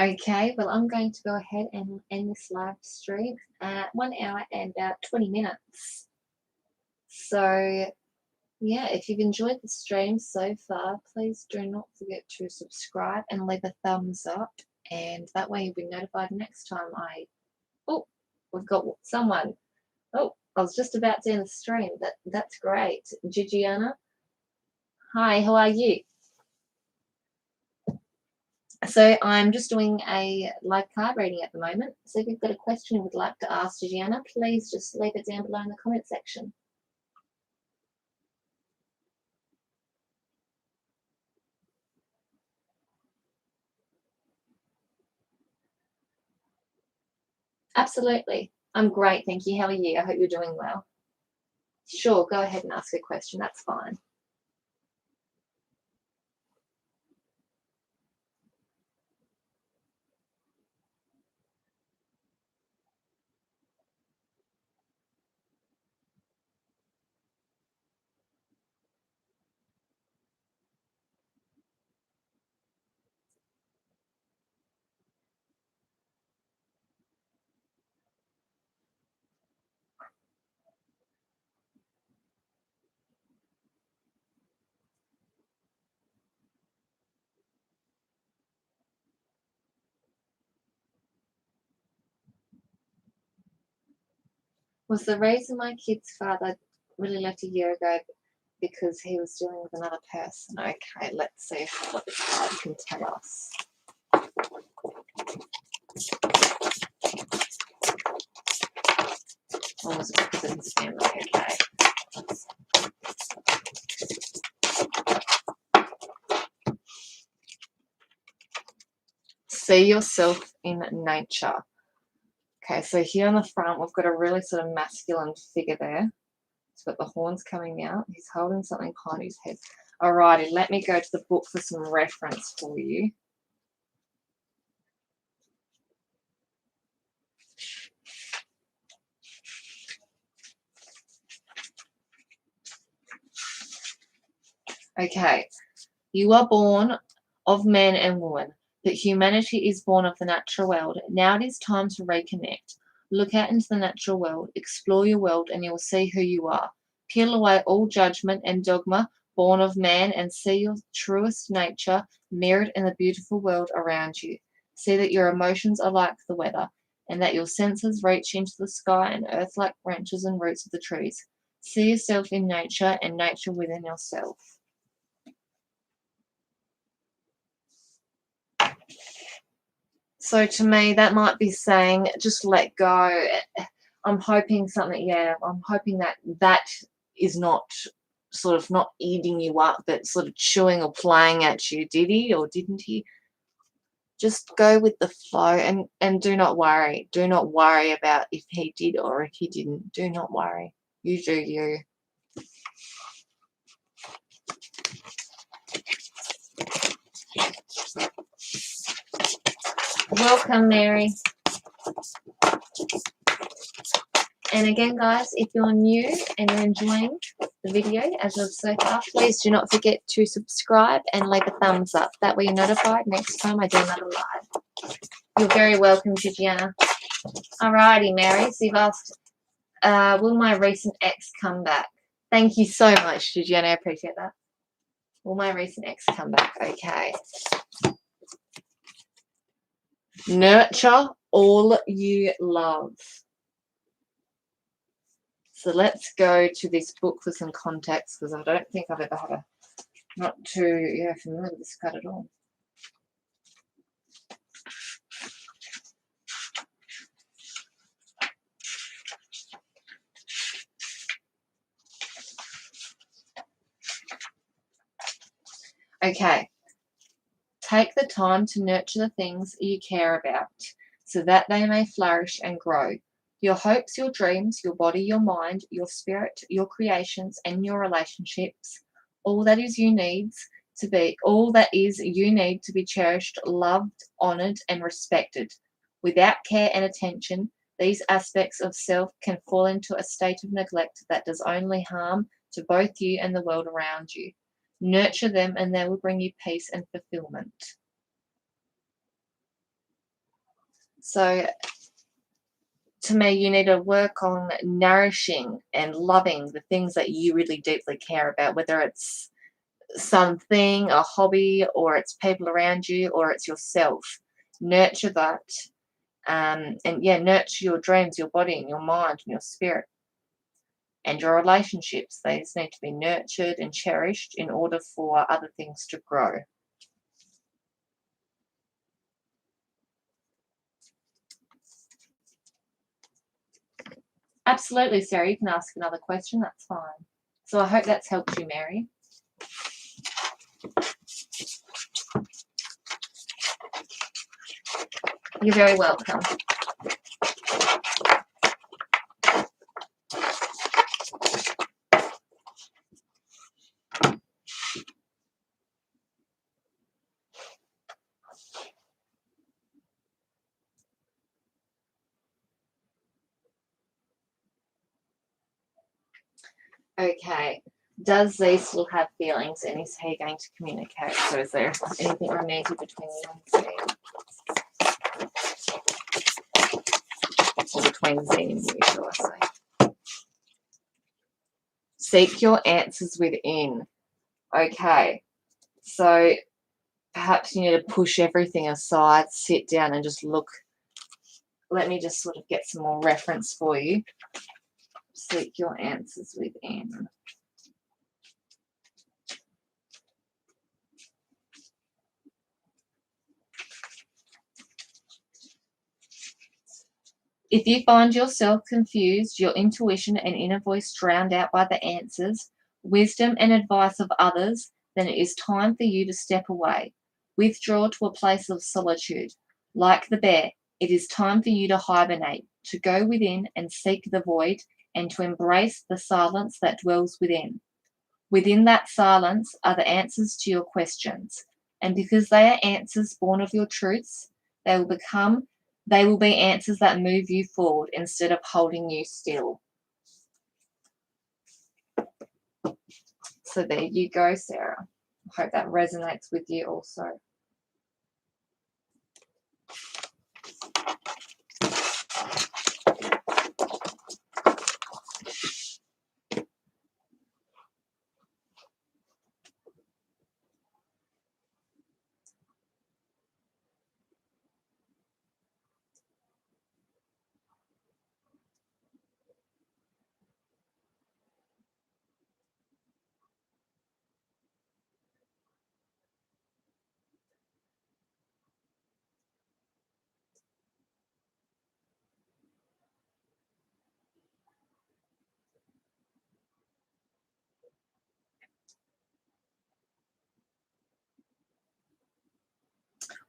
Okay, well, I'm going to go ahead and end this live stream at 1 hour and about 20 minutes. So, yeah, if you've enjoyed the stream so far, please do not forget to subscribe and leave a thumbs up. And that way you'll be notified next time oh, we've got someone. Oh, I was just about to end the stream. That's great. Gigiana, hi, how are you? So I'm just doing a live card reading at the moment. So if you've got a question you would like to ask Gigiana, please just leave it down below in the comment section. Absolutely. I'm great, thank you. How are you? I hope you're doing well. Sure, go ahead and ask a question. That's fine. Was the reason my kid's father really left a year ago because he was dealing with another person? Okay, let's see what the card can tell us. Or was it because of his family? Okay. See yourself in nature. Okay, so here on the front, we've got a really sort of masculine figure there. He's got the horns coming out. He's holding something behind his head. Alrighty, let me go to the book for some reference for you. Okay. You are born of man and woman, but humanity is born of the natural world. Now it is time to reconnect. Look out into the natural world, explore your world, and you will see who you are. Peel away all judgment and dogma born of man and see your truest nature mirrored in the beautiful world around you. See that your emotions are like the weather, and that your senses reach into the sky and earth like branches and roots of the trees. See yourself in nature and nature within yourself. So to me, that might be saying just let go. I'm hoping something, yeah, I'm hoping that that is not sort of not eating you up, but sort of chewing or playing at you. Did he or didn't he? Just go with the flow and do not worry. Do not worry about if he did or if he didn't. Do not worry. You do you. Welcome, Mary. And again, guys, if you're new and you're enjoying the video as of so far, please do not forget to subscribe and leave a thumbs up. That way you're notified next time I do another live. You're very welcome, Gigiana. Alrighty, Mary. So you've asked, will my recent ex come back? Thank you so much, Gigiana. I appreciate that. Will my recent ex come back? Okay. Nurture all you love. So let's go to this book for some context because I don't think I've ever had a not too familiar with this card at all. Okay. Take the time to nurture the things you care about so that they may flourish and grow. Your hopes, your dreams, your body, your mind, your spirit, your creations, and your relationships, all that is you need to be cherished, loved, honored, and respected. Without care and attention, these aspects of self can fall into a state of neglect that does only harm to both you and the world around you. Nurture them and they will bring you peace and fulfillment. So, to me, you need to work on nourishing and loving the things that you really deeply care about, whether it's something, a hobby, or it's people around you, or it's yourself. Nurture that. Nurture your dreams, your body, and your mind, and your spirit. And your relationships, they just need to be nurtured and cherished in order for other things to grow. Absolutely, Sarah. You can ask another question. That's fine. So I hope that's helped you, Mary. You're very welcome. Okay. Does Z still have feelings and is he going to communicate? So is there anything romantic between you and Z? Or between Z and you, shall I say? Seek your answers within. Okay. So perhaps you need to push everything aside, sit down and just look. Let me just sort of get some more reference for you. Seek your answers within. If you find yourself confused, your intuition and inner voice drowned out by the answers, wisdom and advice of others, then it is time for you to step away. Withdraw to a place of solitude. Like the bear, it is time for you to hibernate, to go within and seek the void, and to embrace the silence that dwells within. Within that silence are the answers to your questions, and because they are answers born of your truths, they will be answers that move you forward instead of holding you still. So there you go, Sarah. I hope that resonates with you also.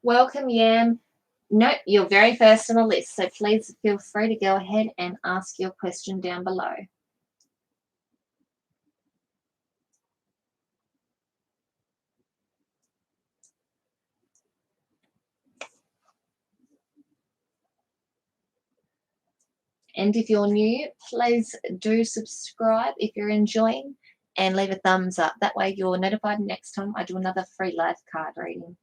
Welcome, Yam. No, you're very first on the list, so please feel free to go ahead and ask your question down below. And if you're new, please do subscribe if you're enjoying and leave a thumbs up. That way you're notified next time I do another free live card reading.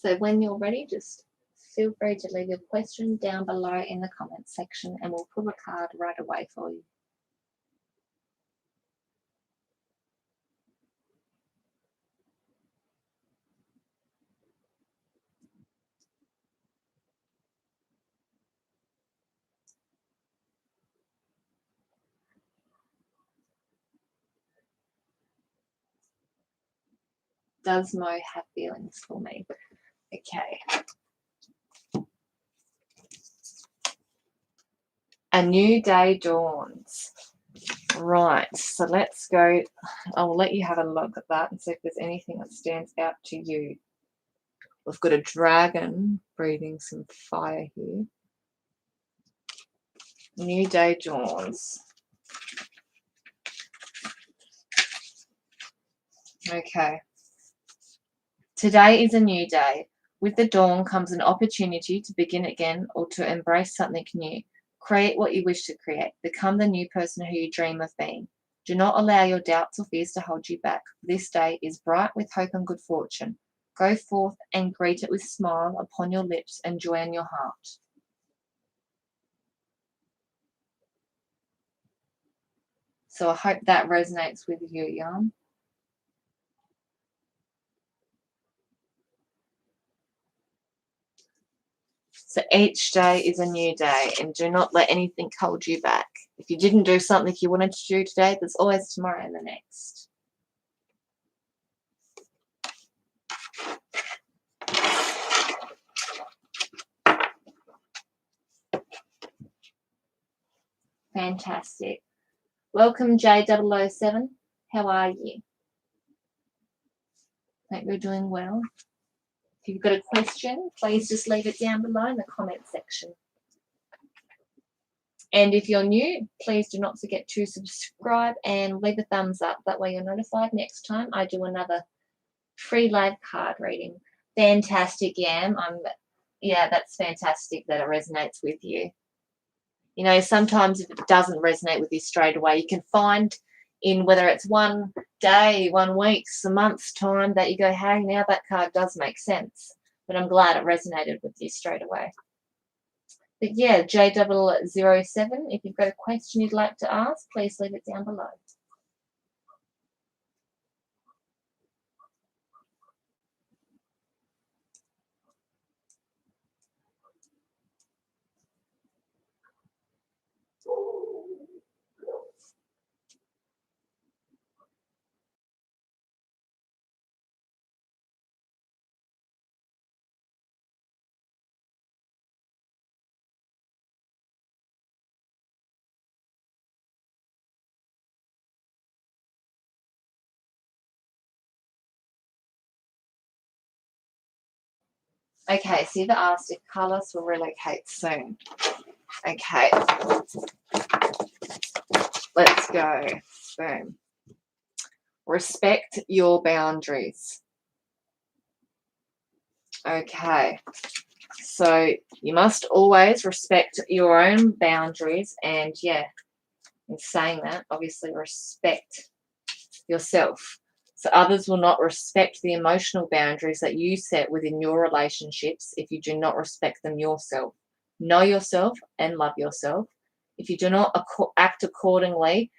So when you're ready, just feel free to leave your question down below in the comments section and we'll pull a card right away for you. Does Mo have feelings for me? Okay. A new day dawns. Right, so let's go. I'll let you have a look at that and see if there's anything that stands out to you. We've got a dragon breathing some fire here. New day dawns. Okay. Today is a new day. With the dawn comes an opportunity to begin again or to embrace something new. Create what you wish to create. Become the new person who you dream of being. Do not allow your doubts or fears to hold you back. This day is bright with hope and good fortune. Go forth and greet it with smile upon your lips and joy in your heart. So I hope that resonates with you, Yam. So each day is a new day and do not let anything hold you back. If you didn't do something you wanted to do today, there's always tomorrow and the next. Fantastic. Welcome, J007. How are you? Hope you're doing well. If you've got a question, please just leave it down below in the comment section. And if you're new, please do not forget to subscribe and leave a thumbs up. That way you're notified next time I do another free live card reading. Fantastic, Yam. Yeah, that's fantastic that it resonates with you. You know, sometimes if it doesn't resonate with you straight away, you can find in whether it's one day, 1 week, a month's time that you go, hey, now that card does make sense. But I'm glad it resonated with you straight away. But yeah, J007, if you've got a question you'd like to ask, please leave it down below. Okay, so you've asked if Carlos will relocate soon. Okay. Let's go. Boom. Respect your boundaries. Okay. So you must always respect your own boundaries, and yeah, in saying that, obviously respect yourself. So others will not respect the emotional boundaries that you set within your relationships if you do not respect them yourself. Know yourself and love yourself. If you do not act accordingly,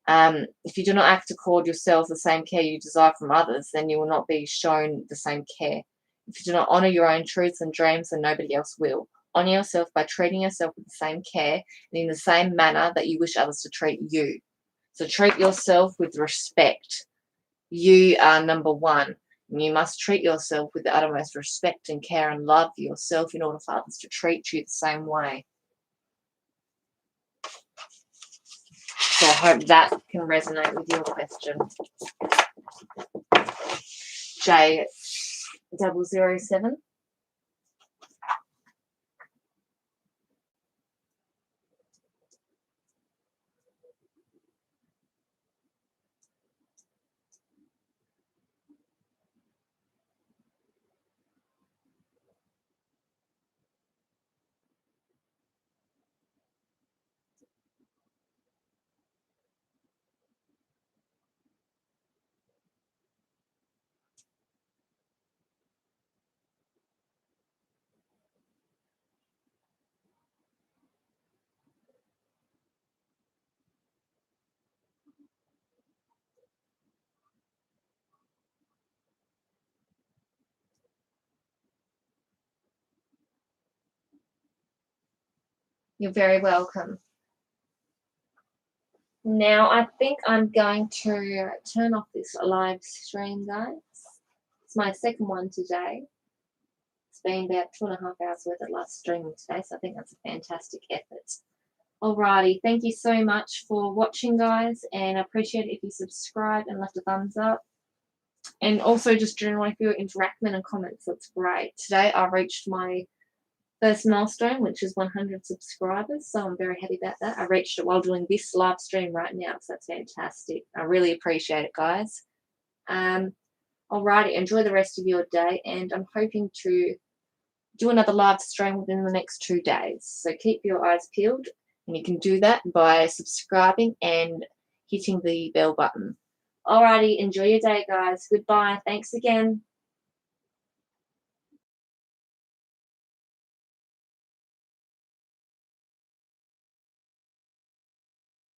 if you do not act accord yourself the same care you desire from others, then you will not be shown the same care. If you do not honor your own truths and dreams, then nobody else will. Honor yourself by treating yourself with the same care and in the same manner that you wish others to treat you. So treat yourself with respect. You are number one. And you must treat yourself with the uttermost respect and care and love yourself in order for others to treat you the same way. So I hope that can resonate with your question. J007. You're very welcome. Now, I think I'm going to turn off this live stream, guys. It's my second one today. It's been about 2.5 hours worth of live streaming today, so I think that's a fantastic effort. Alrighty, thank you so much for watching, guys, and I appreciate it if you subscribe and left a thumbs up. And also just generally for your interaction and comments, that's great. Today I reached my first milestone, which is 100 subscribers, so I'm very happy about that. I reached it while doing this live stream right now, so that's fantastic. I really appreciate it, guys. Alrighty, enjoy the rest of your day, and I'm hoping to do another live stream within the next 2 days. So keep your eyes peeled, and you can do that by subscribing and hitting the bell button. Alrighty, enjoy your day, guys. Goodbye. Thanks again.